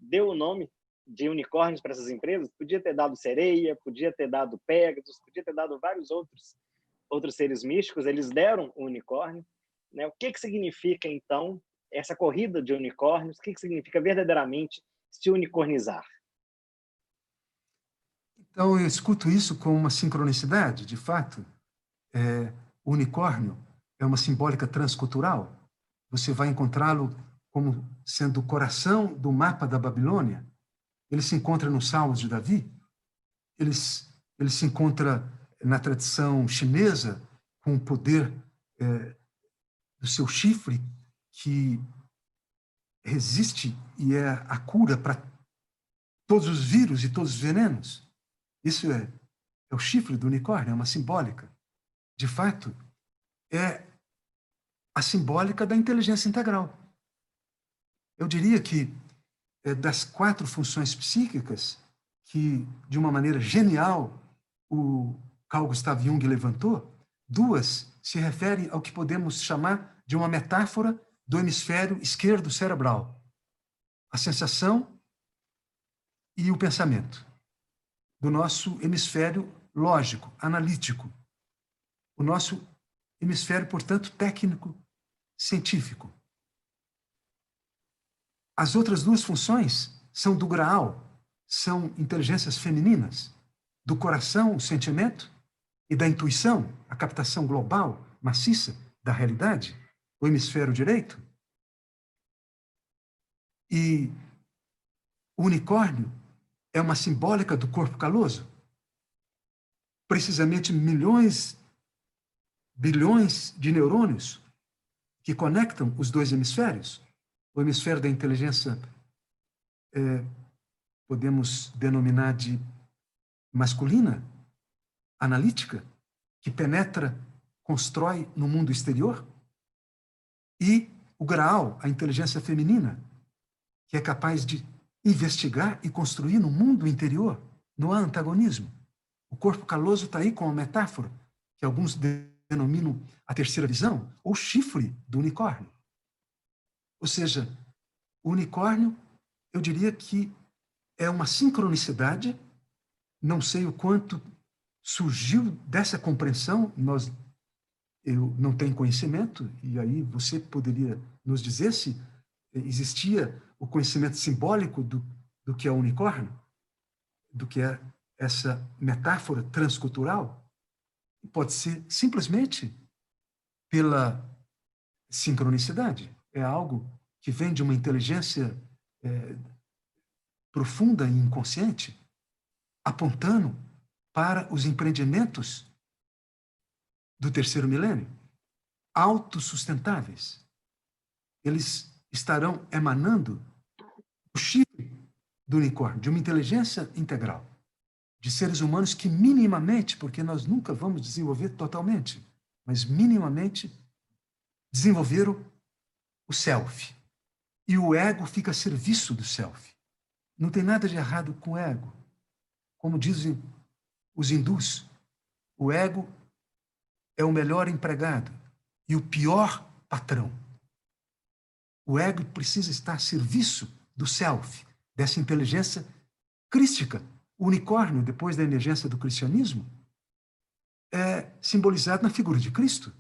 deu o nome de unicórnios para essas empresas, podia ter dado sereia, podia ter dado Pegasus, podia ter dado vários outros seres místicos, eles deram o unicórnio, né? O que significa, então, essa corrida de unicórnios? O que significa verdadeiramente se unicornizar? Então, eu escuto isso como uma sincronicidade, de fato. O unicórnio é uma simbólica transcultural. Você vai encontrá-lo como sendo o coração do mapa da Babilônia. Ele se encontra nos Salmos de Davi, ele se encontra na tradição chinesa, com o poder do seu chifre, que resiste e é a cura para todos os vírus e todos os venenos. Isso é o chifre do unicórnio, é uma simbólica. De fato, é a simbólica da inteligência integral. Eu diria que das 4 funções psíquicas que, de uma maneira genial, o Carl Gustav Jung levantou, 2 se referem ao que podemos chamar de uma metáfora do hemisfério esquerdo cerebral: a sensação e o pensamento, do nosso hemisfério lógico, analítico, o nosso hemisfério, portanto, técnico, científico. As outras 2 funções são do Graal, são inteligências femininas, do coração, o sentimento, e da intuição, a captação global, maciça, da realidade, o hemisfério direito. E o unicórnio é uma simbólica do corpo caloso. Precisamente milhões, bilhões de neurônios que conectam os 2 hemisférios. O hemisfério da inteligência podemos denominar de masculina, analítica, que penetra, constrói no mundo exterior, e o Graal, a inteligência feminina, que é capaz de investigar e construir no mundo interior. Não há antagonismo. O corpo caloso está aí com uma metáfora que alguns denominam a terceira visão, ou chifre do unicórnio. Ou seja, o unicórnio, eu diria que é uma sincronicidade, não sei o quanto surgiu dessa compreensão, eu não tenho conhecimento, e aí você poderia nos dizer se existia o conhecimento simbólico do que é o unicórnio, do que é essa metáfora transcultural. Pode ser simplesmente pela sincronicidade. É algo que vem de uma inteligência profunda e inconsciente, apontando para os empreendimentos do terceiro milênio, autossustentáveis. Eles estarão emanando o chifre do unicórnio, de uma inteligência integral, de seres humanos que minimamente, porque nós nunca vamos desenvolver totalmente, mas minimamente desenvolveram o self. E o ego fica a serviço do self. Não tem nada de errado com o ego. Como dizem os hindus, o ego é o melhor empregado e o pior patrão. O ego precisa estar a serviço do self, dessa inteligência crística. O unicórnio, depois da emergência do cristianismo, é simbolizado na figura de Cristo.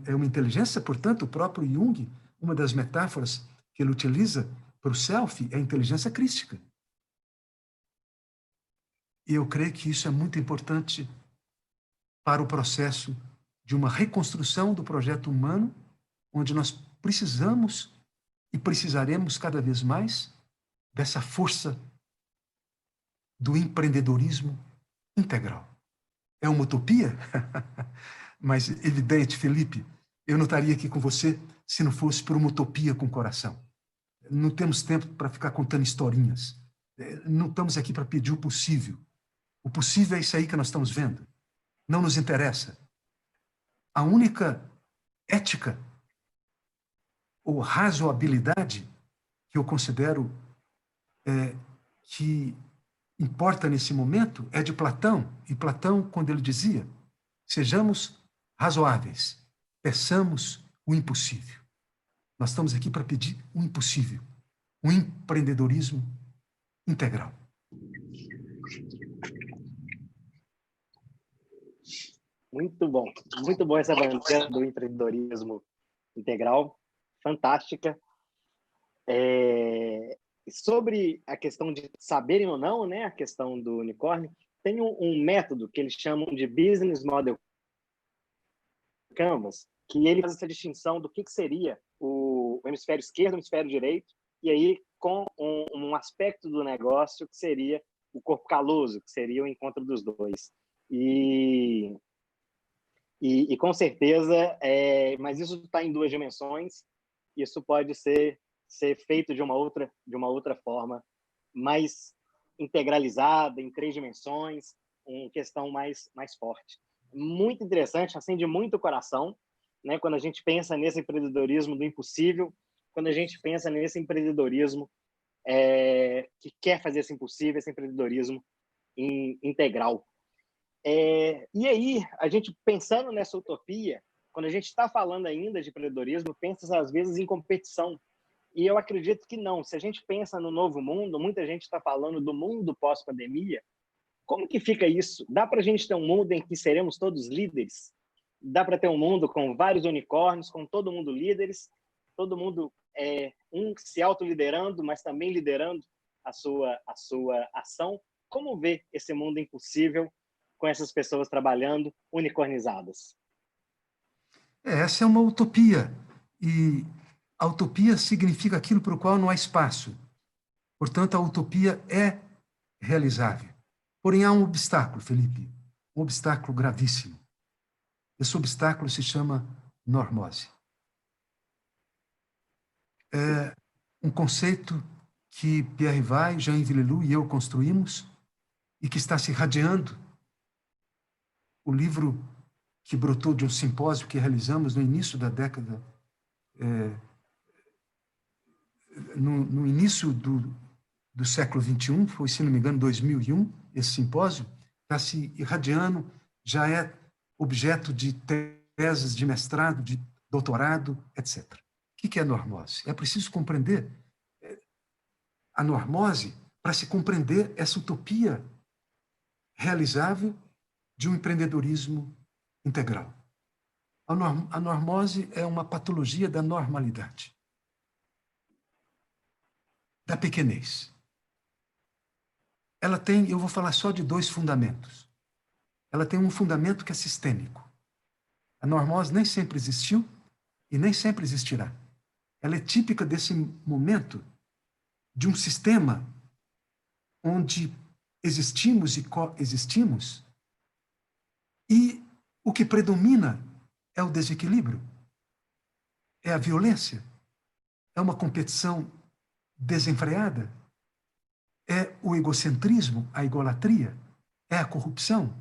É uma inteligência, portanto, o próprio Jung, uma das metáforas que ele utiliza para o self é a inteligência crística. E eu creio que isso é muito importante para o processo de uma reconstrução do projeto humano, onde nós precisamos e precisaremos cada vez mais dessa força do empreendedorismo integral. É uma utopia? Mas evidente, Felipe, eu não estaria aqui com você se não fosse por uma utopia com coração. Não temos tempo para ficar contando historinhas. Não estamos aqui para pedir o possível. O possível é isso aí que nós estamos vendo. Não nos interessa. A única ética ou razoabilidade que eu considero que importa nesse momento é de Platão. E Platão, quando ele dizia, sejamos razoáveis, peçamos o impossível. Nós estamos aqui para pedir o impossível, um empreendedorismo integral. Muito bom essa bandeira do empreendedorismo integral, fantástica. Sobre a questão de saberem ou não, né, a questão do unicórnio, tem um método que eles chamam de Business Model Canvas, que ele faz essa distinção do que seria o hemisfério esquerdo, o hemisfério direito, e aí com um aspecto do negócio que seria o corpo caloso, que seria o encontro dos dois. E com certeza, mas isso está em 2 dimensões, isso pode ser feito de uma outra forma, mais integralizada, em 3 dimensões, uma questão mais forte. Muito interessante, acende muito o coração, né? Quando a gente pensa nesse empreendedorismo do impossível, quando a gente pensa nesse empreendedorismo que quer fazer esse impossível, esse empreendedorismo integral. E aí, a gente pensando nessa utopia, quando a gente está falando ainda de empreendedorismo, pensa às vezes em competição. E eu acredito que não. Se a gente pensa no novo mundo, muita gente está falando do mundo pós-pandemia. Como que fica isso? Dá para a gente ter um mundo em que seremos todos líderes? Dá para ter um mundo com vários unicórnios, com todo mundo líderes, todo mundo se autoliderando, mas também liderando a sua ação? Como ver esse mundo impossível com essas pessoas trabalhando unicornizadas? Essa é uma utopia. E a utopia significa aquilo para o qual não há espaço. Portanto, a utopia é realizável. Porém, há um obstáculo, Felipe, um obstáculo gravíssimo. Esse obstáculo se chama normose. É um conceito que Pierre Vai, Jean Villelou e eu construímos e que está se irradiando. O livro que brotou de um simpósio que realizamos no início da década, no início do século XXI, foi, se não me engano, 2001, esse simpósio, está se irradiando, já é objeto de teses de mestrado, de doutorado, etc. O que é a normose? É preciso compreender a normose para se compreender essa utopia realizável de um empreendedorismo integral. A normose é uma patologia da normalidade, da pequenez. Ela tem, eu vou falar só de 2 fundamentos. Ela tem um fundamento que é sistêmico. A normose nem sempre existiu e nem sempre existirá. Ela é típica desse momento de um sistema onde existimos e coexistimos e o que predomina é o desequilíbrio, é a violência, é uma competição desenfreada, é o egocentrismo, a egolatria, é a corrupção,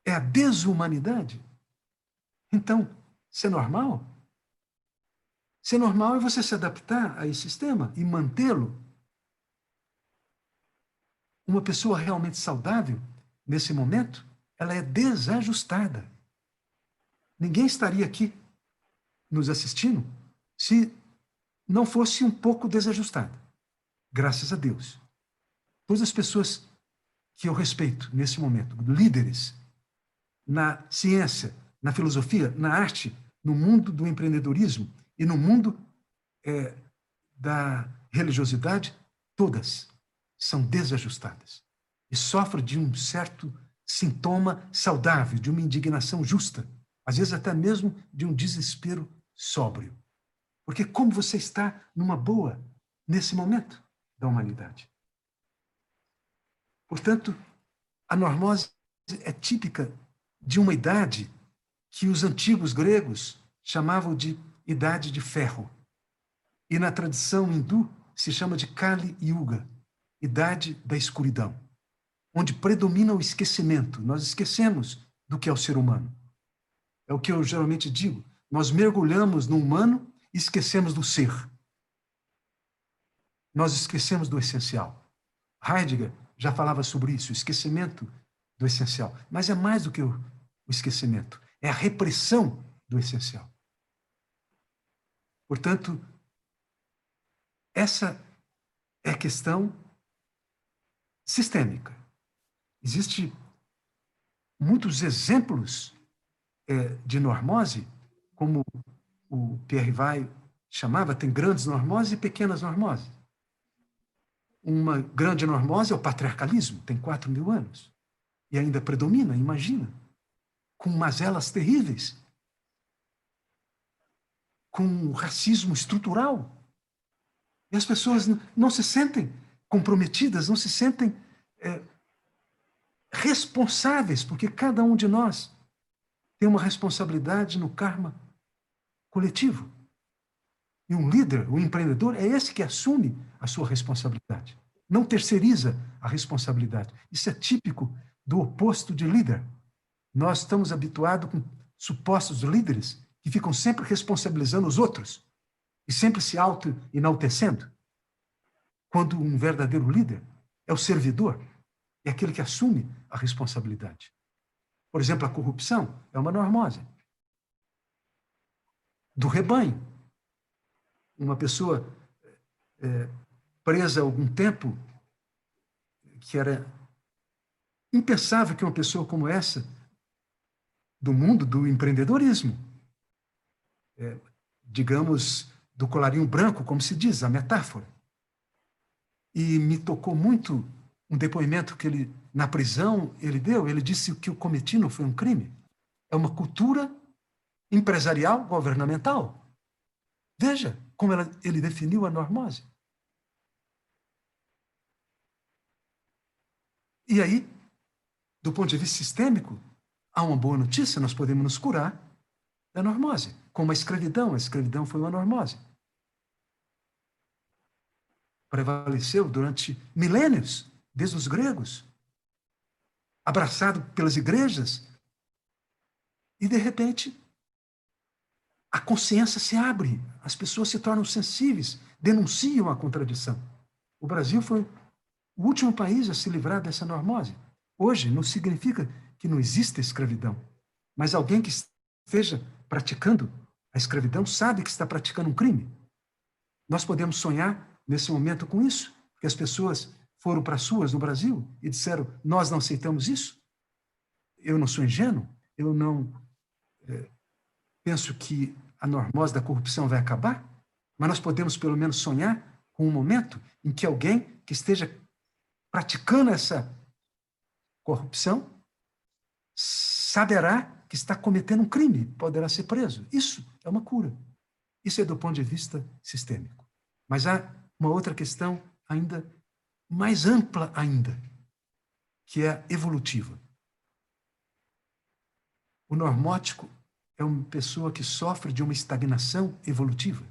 é a desumanidade. Então, ser normal? Ser normal é você se adaptar a esse sistema e mantê-lo. Uma pessoa realmente saudável, nesse momento, ela é desajustada. Ninguém estaria aqui nos assistindo se não fosse um pouco desajustada. Graças a Deus. Todas as pessoas que eu respeito nesse momento, líderes na ciência, na filosofia, na arte, no mundo do empreendedorismo e no mundo da religiosidade, todas são desajustadas e sofrem de um certo sintoma saudável, de uma indignação justa, às vezes até mesmo de um desespero sóbrio. Porque como você está numa boa nesse momento da humanidade? Portanto, a normose é típica de uma idade que os antigos gregos chamavam de idade de ferro. E na tradição hindu se chama de Kali Yuga, idade da escuridão, onde predomina o esquecimento. Nós esquecemos do que é o ser humano. É o que eu geralmente digo. Nós mergulhamos no humano e esquecemos do ser. Nós esquecemos do essencial. Heidegger já falava sobre isso, o esquecimento do essencial. Mas é mais do que o esquecimento. É a repressão do essencial. Portanto, essa é a questão sistêmica. Existem muitos exemplos de normose, como o Pierre Vai chamava, tem grandes normoses e pequenas normoses. Uma grande normose é o patriarcalismo, tem 4.000 anos, e ainda predomina, imagina, com mazelas terríveis, com racismo estrutural. E as pessoas não se sentem comprometidas, não se sentem responsáveis, porque cada um de nós tem uma responsabilidade no karma coletivo. E um líder, um empreendedor, é esse que assume a sua responsabilidade. Não terceiriza a responsabilidade. Isso é típico do oposto de líder. Nós estamos habituados com supostos líderes que ficam sempre responsabilizando os outros e sempre se auto-enaltecendo, quando um verdadeiro líder é o servidor, é aquele que assume a responsabilidade. Por exemplo, a corrupção é uma normose do rebanho. Uma pessoa presa há algum tempo, que era impensável que uma pessoa como essa, do mundo do empreendedorismo, digamos, do colarinho branco, como se diz, a metáfora. E me tocou muito um depoimento que ele, na prisão, ele deu. Ele disse que o cometi não foi um crime. É uma cultura empresarial governamental. Veja como ele definiu a normose. E aí, do ponto de vista sistêmico, há uma boa notícia: nós podemos nos curar da normose, como a escravidão. A escravidão foi uma normose. Prevaleceu durante milênios, desde os gregos, abraçado pelas igrejas, e, de repente, a consciência se abre, as pessoas se tornam sensíveis, denunciam a contradição. O Brasil foi o último país a se livrar dessa normose. Hoje, não significa que não exista escravidão, mas alguém que esteja praticando a escravidão sabe que está praticando um crime. Nós podemos sonhar, nesse momento, com isso, que as pessoas foram para as ruas no Brasil e disseram: nós não aceitamos isso. Eu não sou ingênuo, eu não penso que a normose da corrupção vai acabar, mas nós podemos, pelo menos, sonhar com um momento em que alguém que esteja praticando essa corrupção saberá que está cometendo um crime, poderá ser preso. Isso é uma cura. Isso é do ponto de vista sistêmico. Mas há uma outra questão ainda mais ampla ainda, que é a evolutiva. O normótico é uma pessoa que sofre de uma estagnação evolutiva.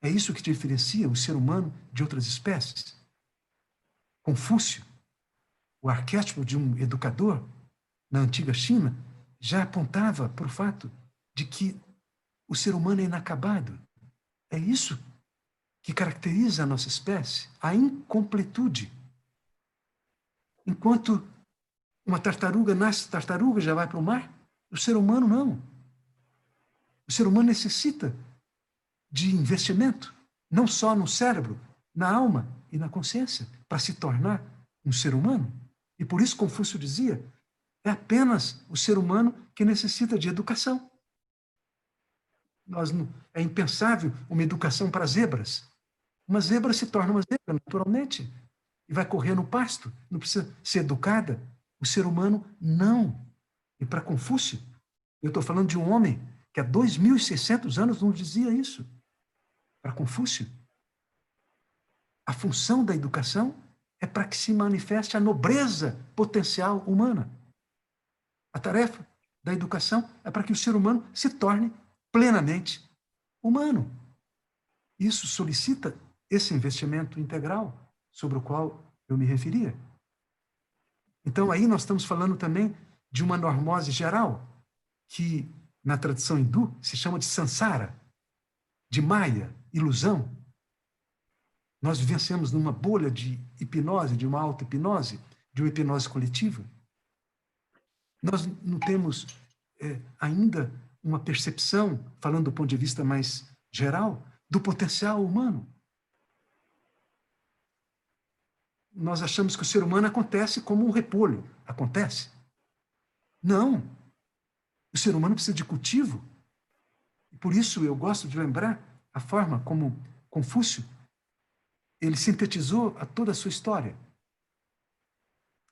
É isso que diferencia o ser humano de outras espécies. Confúcio, o arquétipo de um educador na antiga China, já apontava para o fato de que o ser humano é inacabado. É isso que caracteriza a nossa espécie, a incompletude. Enquanto uma tartaruga nasce tartaruga e já vai para o mar, o ser humano não. O ser humano necessita de investimento, não só no cérebro, na alma e na consciência, para se tornar um ser humano. E por isso Confúcio dizia: é apenas o ser humano que necessita de educação. É impensável uma educação para zebras. Uma zebra se torna uma zebra naturalmente e vai correr no pasto, não precisa ser educada. O ser humano, não. E para Confúcio, eu estou falando de um homem que há 2.600 anos não dizia isso. Para Confúcio, a função da educação é para que se manifeste a nobreza potencial humana. A tarefa da educação é para que o ser humano se torne plenamente humano. Isso solicita esse investimento integral sobre o qual eu me referia. Então, aí nós estamos falando também de uma normose geral, que na tradição hindu se chama de samsara, de maya, ilusão. Nós vivenciamos numa bolha de hipnose, de uma auto-hipnose, de uma hipnose coletiva. Nós não temos ainda uma percepção, falando do ponto de vista mais geral, do potencial humano. Nós achamos que o ser humano acontece como um repolho. Acontece? Não. O ser humano precisa de cultivo. E por isso eu gosto de lembrar a forma como Confúcio ele sintetizou a toda a sua história.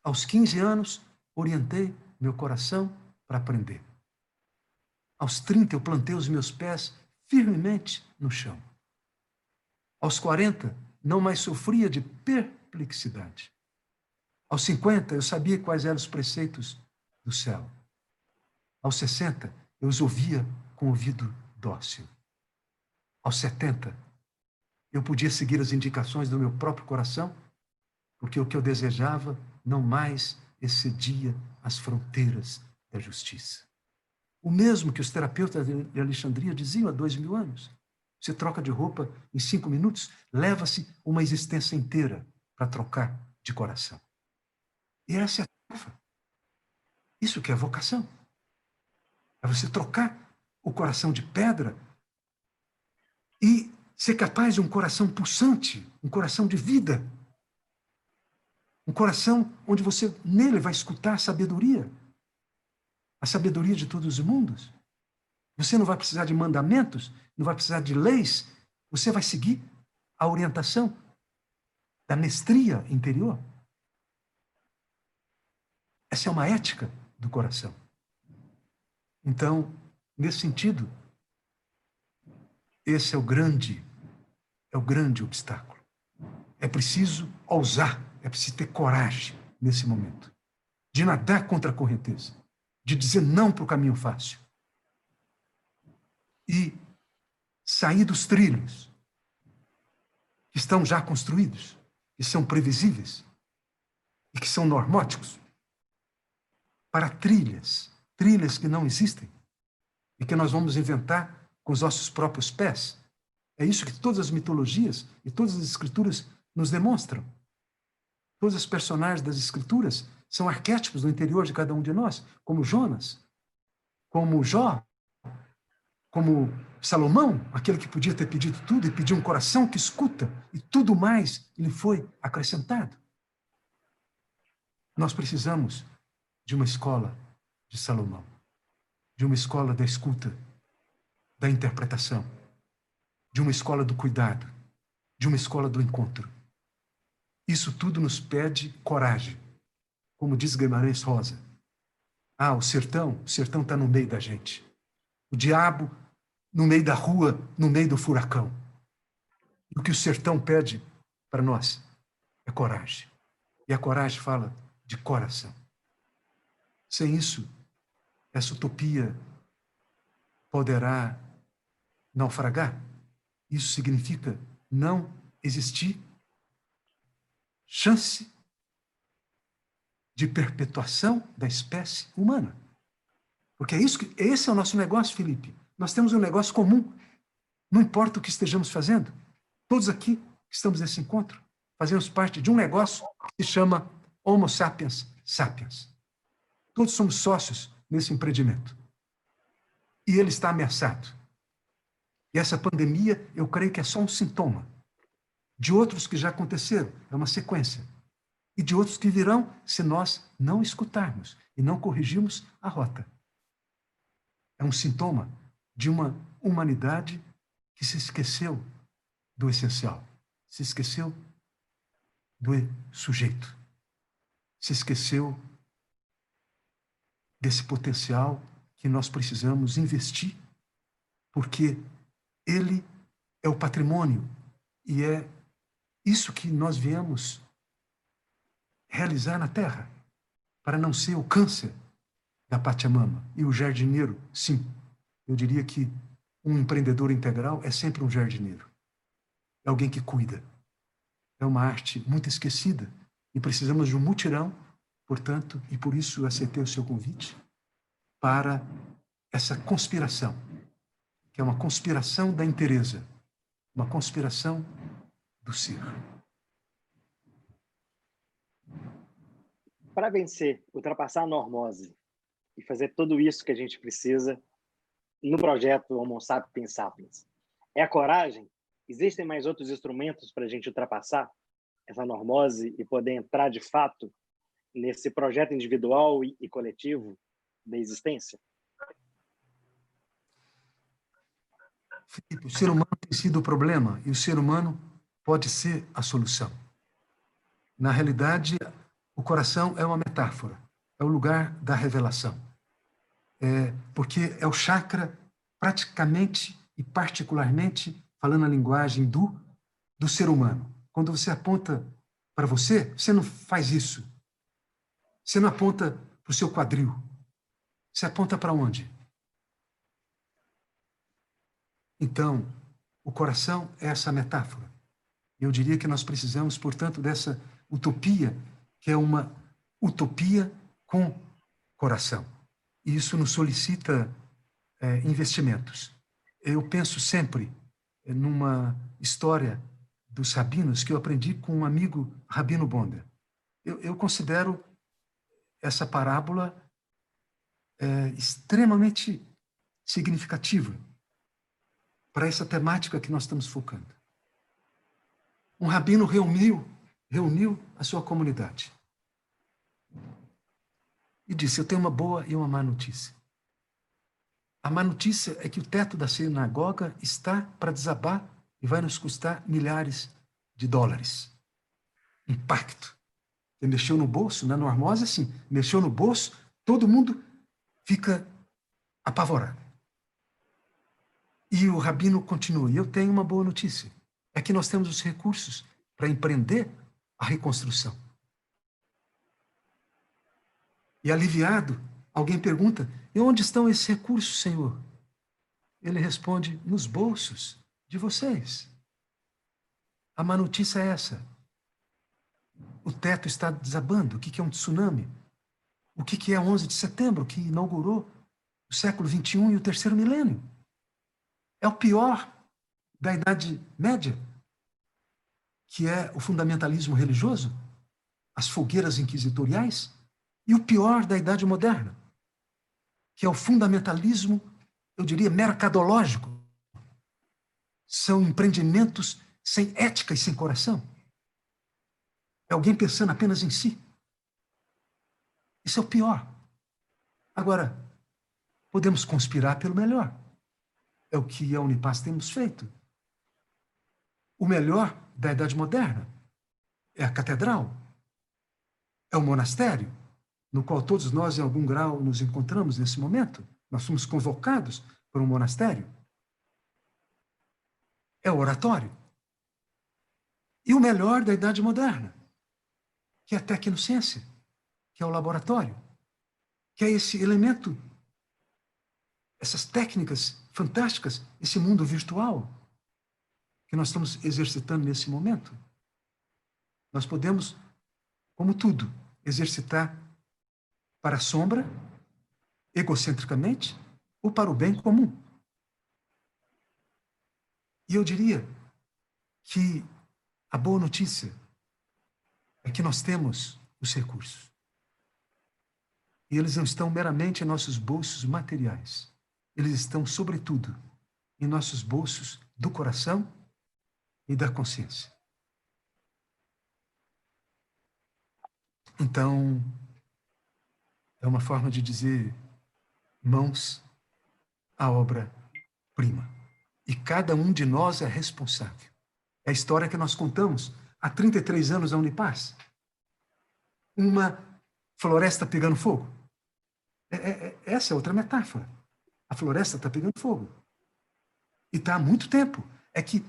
Aos 15 anos, orientei meu coração para aprender. Aos 30, eu plantei os meus pés firmemente no chão. Aos 40, não mais sofria de perplexidade. Aos 50, eu sabia quais eram os preceitos do céu. Aos 60, eu os ouvia com ouvido dócil. Aos 70, eu podia seguir as indicações do meu próprio coração, porque o que eu desejava não mais excedia as fronteiras da justiça. O mesmo que os terapeutas de Alexandria diziam há 2000 anos. Você troca de roupa em 5 minutos, leva-se uma existência inteira para trocar de coração. E essa é a tarefa. Isso que é vocação. É você trocar o coração de pedra e ser capaz de um coração pulsante, um coração de vida. Um coração onde você, nele, vai escutar a sabedoria de todos os mundos. Você não vai precisar de mandamentos, não vai precisar de leis, você vai seguir a orientação da mestria interior. Essa é uma ética do coração. Então, nesse sentido, esse é o grande obstáculo. É preciso ousar, é preciso ter coragem nesse momento, de nadar contra a correnteza, de dizer não para o caminho fácil e sair dos trilhos que estão já construídos, que são previsíveis e que são normóticos, para trilhas que não existem e que nós vamos inventar com os nossos próprios pés. É isso que todas as mitologias e todas as escrituras nos demonstram. Todos os personagens das escrituras são arquétipos do interior de cada um de nós, como Jonas, como Jó, como Salomão, aquele que podia ter pedido tudo e pediu um coração que escuta, e tudo mais lhe foi acrescentado. Nós precisamos de uma escola de Salomão, de uma escola da escuta, da interpretação, de uma escola do cuidado, de uma escola do encontro. Isso tudo nos pede coragem. Como diz Guimarães Rosa, o sertão está no meio da gente. O diabo no meio da rua, no meio do furacão. E o que o sertão pede para nós é coragem. E a coragem fala de coração. Sem isso, essa utopia poderá naufragar. Isso significa não existir chance de perpetuação da espécie humana. Porque esse é o nosso negócio, Felipe. Nós temos um negócio comum. Não importa o que estejamos fazendo. Todos aqui que estamos nesse encontro fazemos parte de um negócio que se chama Homo sapiens sapiens. Todos somos sócios nesse empreendimento. E ele está ameaçado. E essa pandemia, eu creio que é só um sintoma de outros que já aconteceram. É uma sequência. E de outros que virão se nós não escutarmos e não corrigirmos a rota. É um sintoma de uma humanidade que se esqueceu do essencial, se esqueceu do sujeito, se esqueceu desse potencial que nós precisamos investir, porque ele é o patrimônio e é isso que nós viemos realizar na Terra, para não ser o câncer da Pachamama. E o jardineiro, sim, eu diria que um empreendedor integral é sempre um jardineiro. É alguém que cuida. É uma arte muito esquecida e precisamos de um mutirão, portanto, e por isso eu aceitei o seu convite para essa conspiração, que é uma conspiração da inteireza, uma conspiração do ser. Para vencer, ultrapassar a normose e fazer tudo isso que a gente precisa no projeto Homo Sapiens Sapiens, é a coragem? Existem mais outros instrumentos para a gente ultrapassar essa normose e poder entrar de fato nesse projeto individual e coletivo da existência? Felipe, o ser humano tem sido o problema e o ser humano pode ser a solução. Na realidade, o coração é uma metáfora, é o lugar da revelação. Porque é o chakra praticamente e particularmente, falando a linguagem do ser humano. Quando você aponta para você, você não faz isso. Você não aponta para o seu quadril. Você aponta para onde? Então, o coração é essa metáfora. Eu diria que nós precisamos, portanto, dessa utopia, que é uma utopia com coração. E isso nos solicita investimentos. Eu penso sempre numa história dos rabinos que eu aprendi com um amigo, Rabino Bonder. Eu considero essa parábola extremamente significativa para essa temática que nós estamos focando. Um rabino reuniu a sua comunidade e disse: eu tenho uma boa e uma má notícia. A má notícia é que o teto da sinagoga está para desabar e vai nos custar milhares de dólares. Impacto. Você mexeu no bolso, na normose, assim, mexeu no bolso, todo mundo fica apavorado. E o rabino continua: e eu tenho uma boa notícia. É que nós temos os recursos para empreender a reconstrução. E aliviado, alguém pergunta: e onde estão esses recursos, Senhor? Ele responde: nos bolsos de vocês. A má notícia é essa. O teto está desabando. O que é um tsunami? O que é 11 de setembro, que inaugurou o século XXI e o terceiro milênio? É o pior da Idade Média, que é o fundamentalismo religioso, as fogueiras inquisitoriais, e o pior da Idade Moderna, que é o fundamentalismo, eu diria, mercadológico. São empreendimentos sem ética e sem coração. É alguém pensando apenas em si. Isso é o pior. Agora, podemos conspirar pelo melhor. É o que a Unipaz temos feito. O melhor da Idade Moderna é a catedral, é o monastério, no qual todos nós, em algum grau, nos encontramos nesse momento. Nós somos convocados para um monastério. É o oratório. E o melhor da Idade Moderna, que é a tecnociência, que é o laboratório, que é esse elemento, essas técnicas fantásticas, esse mundo virtual que nós estamos exercitando nesse momento. Nós podemos, como tudo, exercitar para a sombra, egocentricamente, ou para o bem comum. E eu diria que a boa notícia é que nós temos os recursos. E eles não estão meramente em nossos bolsos materiais. Eles estão, sobretudo, em nossos bolsos do coração e da consciência. Então, é uma forma de dizer: mãos à obra-prima. E cada um de nós é responsável. É a história que nós contamos há 33 anos na Unipaz. Uma floresta pegando fogo. Essa é outra metáfora. A floresta está pegando fogo. E está há muito tempo. É que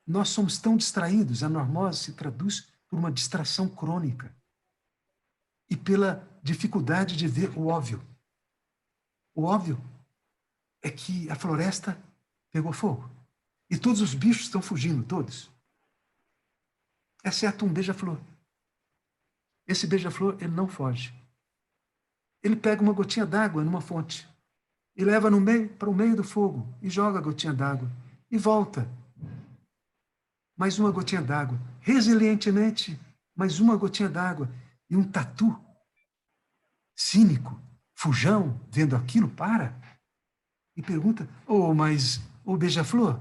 nós somos tão distraídos. A normose se traduz por uma distração crônica e pela dificuldade de ver o óbvio. O óbvio é que a floresta pegou fogo. E todos os bichos estão fugindo, todos. Exceto um beija-flor. Esse beija-flor, ele não foge. Ele pega uma gotinha d'água numa fonte e leva para o meio do fogo e joga a gotinha d'água e volta. Mais uma gotinha d'água. Resilientemente, mais uma gotinha d'água. E um tatu cínico, fujão, vendo aquilo, para e pergunta: mas o beija-flor,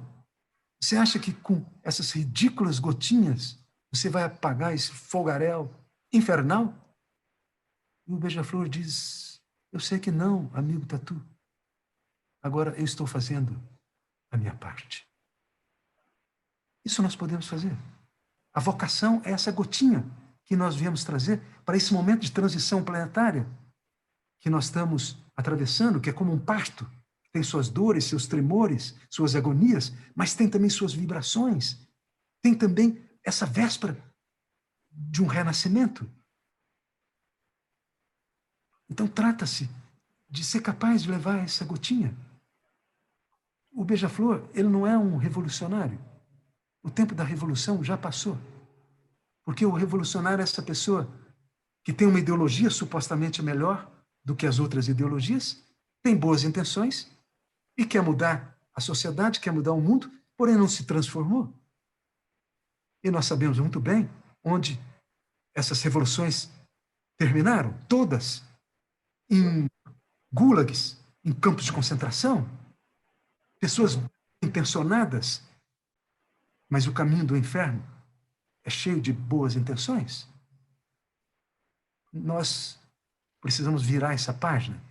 você acha que com essas ridículas gotinhas você vai apagar esse fogaréu infernal? E o beija-flor diz: eu sei que não, amigo tatu. Agora eu estou fazendo a minha parte. Isso nós podemos fazer. A vocação é essa gotinha que nós viemos trazer para esse momento de transição planetária que nós estamos atravessando, que é como um parto. Tem suas dores, seus tremores, suas agonias, mas tem também suas vibrações. Tem também essa véspera de um renascimento. Então trata-se de ser capaz de levar essa gotinha. O beija-flor, ele não é um revolucionário. O tempo da revolução já passou. Porque o revolucionário é essa pessoa que tem uma ideologia supostamente melhor do que as outras ideologias, tem boas intenções, e quer mudar a sociedade, quer mudar o mundo, porém não se transformou. E nós sabemos muito bem onde essas revoluções terminaram, todas em gulags, em campos de concentração, pessoas intencionadas, mas o caminho do inferno é cheio de boas intenções. Nós precisamos virar essa página.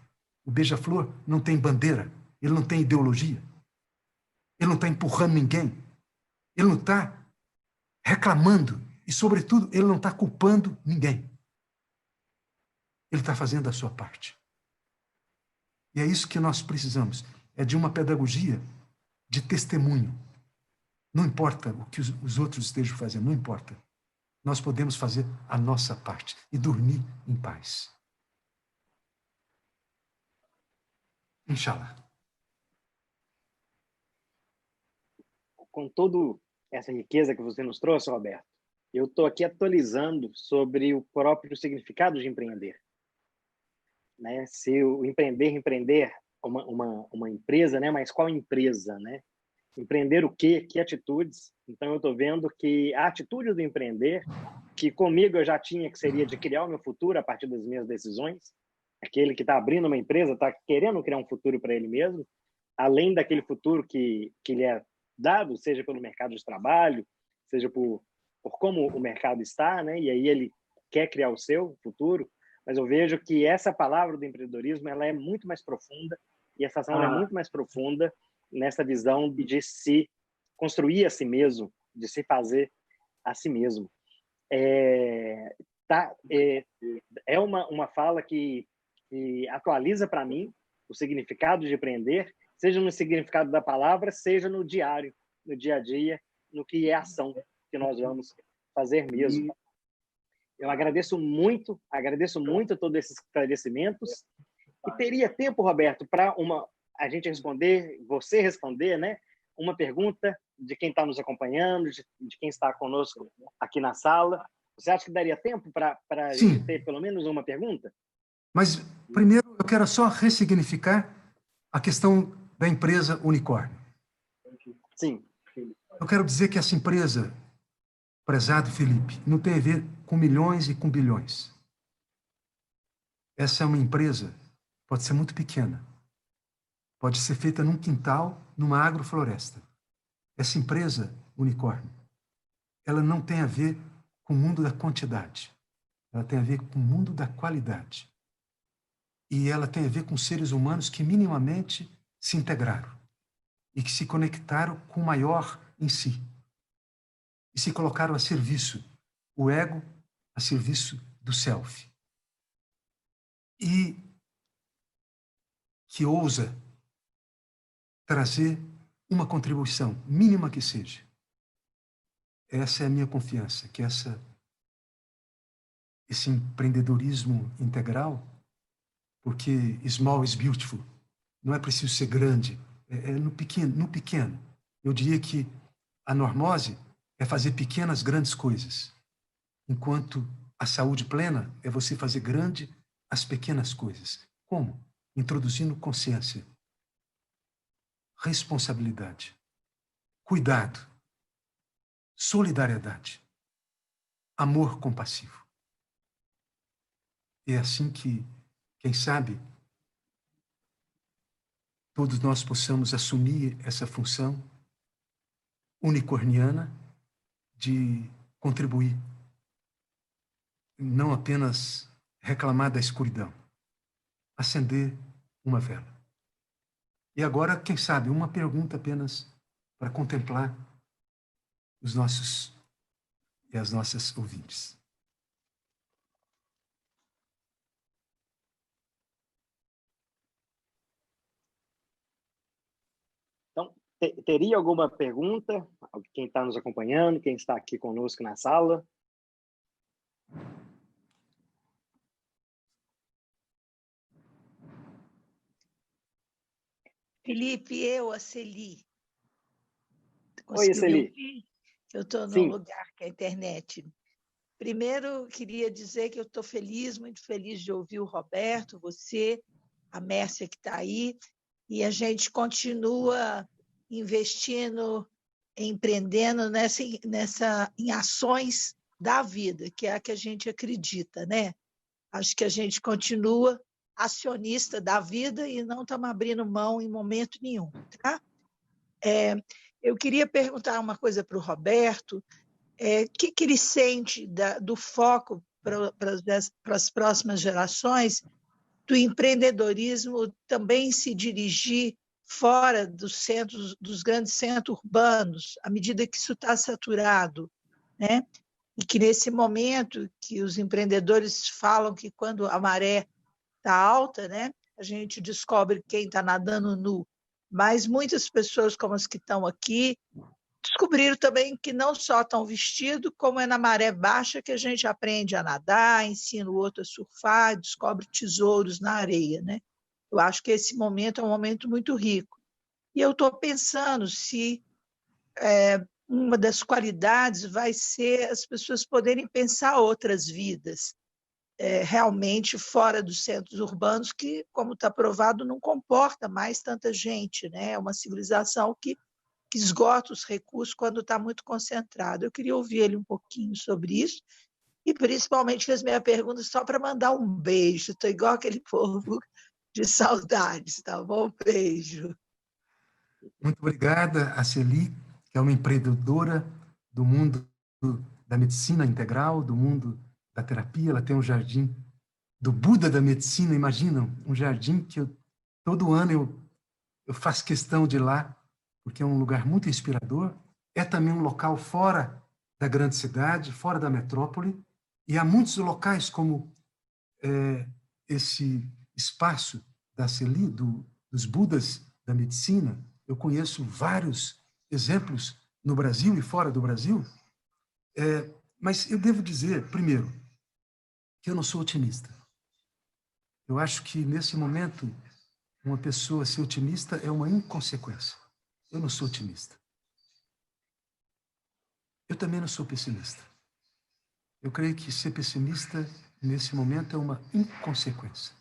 O Beija-Flor não tem bandeira, ele não tem ideologia, ele não está empurrando ninguém, ele não está reclamando e, sobretudo, ele não está culpando ninguém. Ele está fazendo a sua parte. E é isso que nós precisamos, é de uma pedagogia de testemunho. Não importa o que os outros estejam fazendo, não importa. Nós podemos fazer a nossa parte e dormir em paz. Inshallah. Com toda essa riqueza que você nos trouxe, Roberto, eu estou aqui atualizando sobre o próprio significado de empreender. Né? Se o empreender uma empresa, né? Mas qual empresa, né? Empreender o quê? Que atitudes? Então, eu estou vendo que a atitude do empreender, que comigo eu já tinha, que seria de criar o meu futuro a partir das minhas decisões, aquele que está abrindo uma empresa, está querendo criar um futuro para ele mesmo, além daquele futuro que lhe é dado, seja pelo mercado de trabalho, seja por como o mercado está, né? E aí ele quer criar o seu futuro, mas eu vejo que essa palavra do empreendedorismo ela é muito mais profunda, e essa ação é muito mais profunda nessa visão de se construir a si mesmo, de se fazer a si mesmo. É uma fala que atualiza para mim o significado de empreender, seja no significado da palavra, seja no diário, no dia a dia, no que é a ação que nós vamos fazer mesmo. Eu agradeço muito todos esses esclarecimentos. E teria tempo, Roberto, para a gente responder, você responder, né? Uma pergunta de quem está nos acompanhando, de quem está conosco aqui na sala. Você acha que daria tempo para a gente ter pelo menos uma pergunta? Mas, primeiro, eu quero só ressignificar a questão da empresa unicórnio. Sim. Eu quero dizer que essa empresa, prezado Felipe, não tem a ver com milhões e com bilhões. Essa é uma empresa, pode ser muito pequena, pode ser feita num quintal, numa agrofloresta. Essa empresa, unicórnio, ela não tem a ver com o mundo da quantidade. Ela tem a ver com o mundo da qualidade. E ela tem a ver com seres humanos que minimamente se integraram e que se conectaram com o maior em si. E se colocaram a serviço, o ego a serviço do self. E que ousa trazer uma contribuição, mínima que seja. Essa é a minha confiança, que esse empreendedorismo integral, porque small is beautiful, não é preciso ser grande, é no pequeno, no pequeno. Eu diria que a normose é fazer pequenas, grandes coisas, enquanto a saúde plena é você fazer grande as pequenas coisas. Como? Introduzindo consciência, responsabilidade, cuidado, solidariedade, amor compassivo. É assim que, quem sabe, todos nós possamos assumir essa função unicorniana de contribuir, não apenas reclamar da escuridão, acender uma vela. E agora, quem sabe, uma pergunta apenas para contemplar os nossos e as nossas ouvintes. Então, teria alguma pergunta? Quem está nos acompanhando, quem está aqui conosco na sala? Felipe, a Celi. Oi, Celi. Eu estou num lugar que é a internet. Primeiro, queria dizer que eu estou feliz, muito feliz de ouvir o Roberto, você, a Mércia que está aí, e a gente continua investindo, empreendendo em ações da vida, que é a que a gente acredita, né? Acho que a gente continua acionista da vida e não estamos abrindo mão em momento nenhum, tá? Eu queria perguntar uma coisa para o Roberto, o que ele sente do foco para as próximas gerações, do empreendedorismo também se dirigir fora dos grandes centros urbanos, à medida que isso está saturado, né? E que nesse momento que os empreendedores falam que quando a maré está alta, né, a gente descobre quem está nadando nu. Mas muitas pessoas, como as que estão aqui, descobriram também que não só estão vestidos, como é na maré baixa que a gente aprende a nadar, ensina o outro a surfar, descobre tesouros na areia, né? Eu acho que esse momento é um momento muito rico. E eu estou pensando se uma das qualidades vai ser as pessoas poderem pensar outras vidas, realmente fora dos centros urbanos, que, como está provado, não comporta mais tanta gente, né? É uma civilização que esgota os recursos quando está muito concentrado. Eu queria ouvir ele um pouquinho sobre isso, e principalmente fez minha pergunta só para mandar um beijo. Estou igual aquele povo de saudades, tá bom? Beijo. Muito obrigada a Celi, que é uma empreendedora do mundo da medicina integral, do mundo da terapia. Ela tem um jardim do Buda da medicina, imaginam? Um jardim que todo ano eu faço questão de ir lá, porque é um lugar muito inspirador. É também um local fora da grande cidade, fora da metrópole, e há muitos locais como esse espaço da Celi, dos Budas da medicina. Eu conheço vários exemplos no Brasil e fora do Brasil, mas eu devo dizer, primeiro, que eu não sou otimista. Eu acho que, nesse momento, uma pessoa ser otimista é uma inconsequência. Eu não sou otimista. Eu também não sou pessimista. Eu creio que ser pessimista, nesse momento, é uma inconsequência.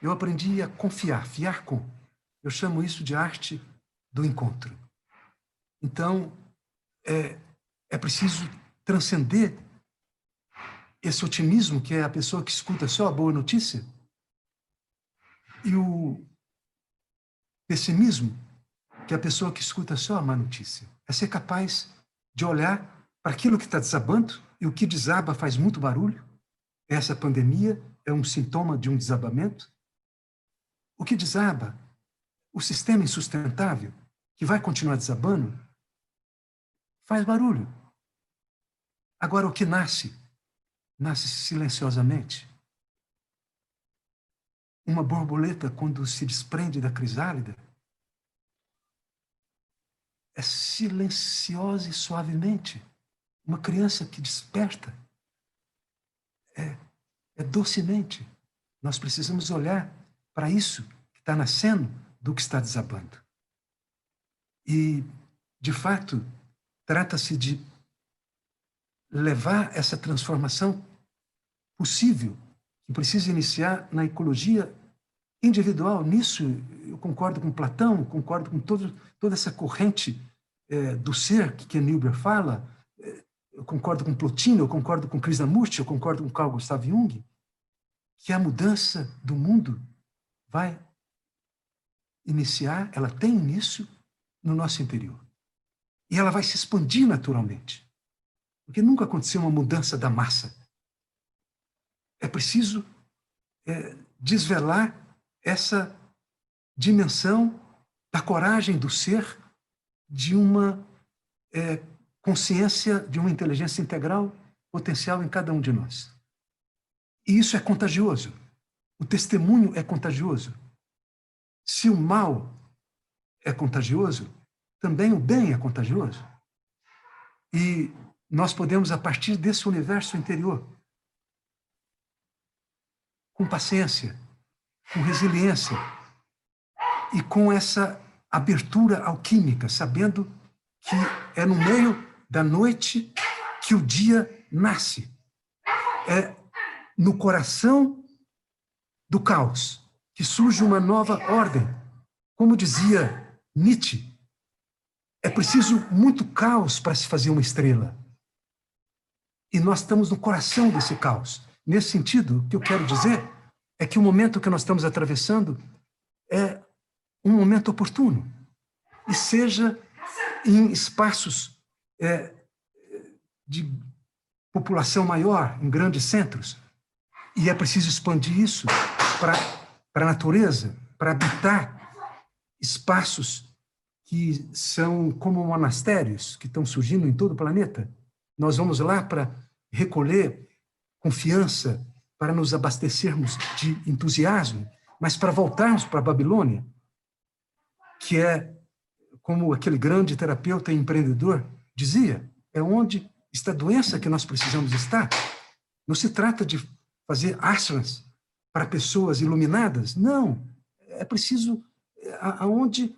Eu aprendi a confiar, fiar com. Eu chamo isso de arte do encontro. Então, é preciso transcender esse otimismo, que é a pessoa que escuta só a boa notícia, e o pessimismo, que é a pessoa que escuta só a má notícia. É ser capaz de olhar para aquilo que está desabando, e o que desaba faz muito barulho. Essa pandemia é um sintoma de um desabamento. O que desaba, o sistema insustentável, que vai continuar desabando, faz barulho. Agora, o que nasce silenciosamente. Uma borboleta, quando se desprende da crisálida, é silenciosa e suavemente. Uma criança que desperta é docemente. Nós precisamos olhar para isso que está nascendo do que está desabando. E, de fato, trata-se de levar essa transformação possível, que precisa iniciar na ecologia individual. Nisso, eu concordo com Platão, concordo com toda essa corrente do ser que Ken Wilber fala, eu concordo com Plotino, eu concordo com Krishnamurti, eu concordo com Carl Gustav Jung, que a mudança do mundo vai iniciar, ela tem início no nosso interior. E ela vai se expandir naturalmente. Porque nunca aconteceu uma mudança da massa. É preciso desvelar essa dimensão da coragem do ser, de uma consciência, de uma inteligência integral potencial em cada um de nós. E isso é contagioso. O testemunho é contagioso. Se o mal é contagioso, também o bem é contagioso. E nós podemos, a partir desse universo interior, com paciência, com resiliência e com essa abertura alquímica, sabendo que é no meio da noite que o dia nasce. É no coração do caos que surge uma nova ordem, Como dizia Nietzsche, é preciso muito caos para se fazer uma estrela. E nós estamos no coração desse caos. Nesse sentido, o que eu quero dizer é que o momento que nós estamos atravessando é um momento oportuno. E seja em espaços de população maior, em grandes centros. E é preciso expandir isso para a natureza, para habitar espaços que são como monastérios, que estão surgindo em todo o planeta. Nós vamos lá para recolher confiança, para nos abastecermos de entusiasmo, mas para voltarmos para a Babilônia, que é, como aquele grande terapeuta e empreendedor dizia, é onde está a doença que nós precisamos estar. Não se trata de fazer ashrams para pessoas iluminadas, não. É preciso aonde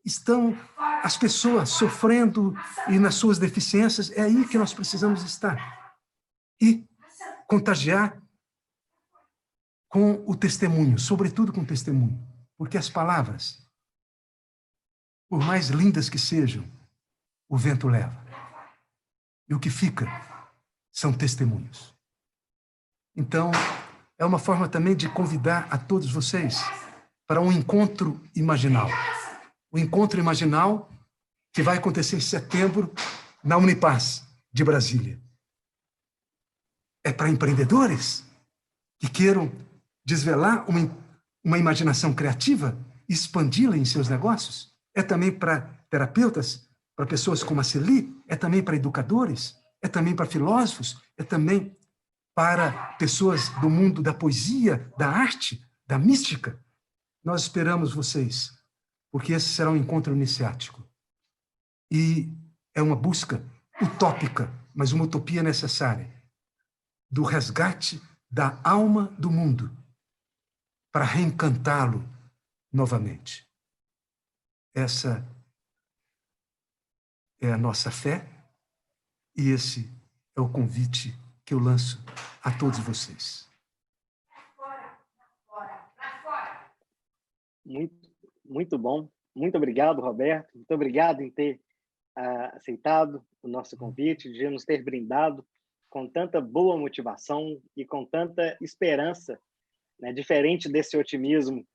estão as pessoas sofrendo e nas suas deficiências, é aí que nós precisamos estar. E contagiar com o testemunho, sobretudo com o testemunho, porque as palavras, por mais lindas que sejam, o vento leva. E o que fica são testemunhos. Então, é uma forma também de convidar a todos vocês para um encontro imaginal. O encontro imaginal que vai acontecer em setembro na Unipaz de Brasília. É para empreendedores que queiram desvelar uma imaginação criativa e expandi-la em seus negócios. É também para terapeutas, para pessoas como a Celi, é também para educadores, é também para filósofos, é também para pessoas do mundo da poesia, da arte, da mística. Nós esperamos vocês, porque esse será um encontro iniciático. E é uma busca utópica, mas uma utopia necessária, do resgate da alma do mundo, para reencantá-lo novamente. Essa é a nossa fé, e esse é o convite que eu lanço a todos vocês. Muito bom. Muito obrigado, Roberto. Muito obrigado em ter aceitado o nosso convite, de nos ter brindado com tanta boa motivação e com tanta esperança, né? Diferente desse otimismo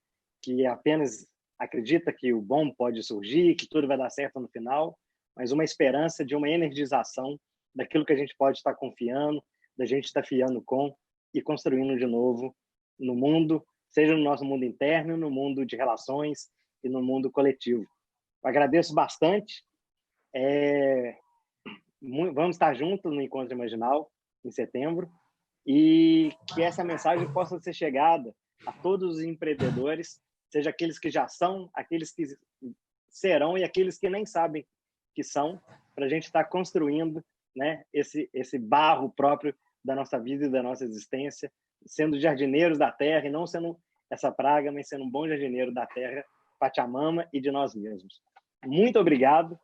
que apenas acredita que o bom pode surgir, que tudo vai dar certo no final, mas uma esperança de uma energização daquilo que a gente pode estar confiando, da gente estar fiando com e construindo de novo no mundo, seja no nosso mundo interno, no mundo de relações e no mundo coletivo. Eu agradeço bastante. Vamos estar juntos no Encontro Imaginal, em setembro, e que essa mensagem possa ser chegada a todos os empreendedores, seja aqueles que já são, aqueles que serão e aqueles que nem sabem que são, para a gente estar construindo, né, esse barro próprio da nossa vida e da nossa existência, sendo jardineiros da terra e não sendo essa praga, mas sendo um bom jardineiro da terra, Pachamama e de nós mesmos. Muito obrigado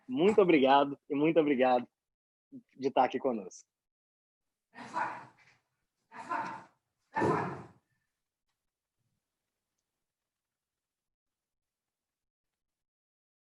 e muito obrigado de estar aqui conosco.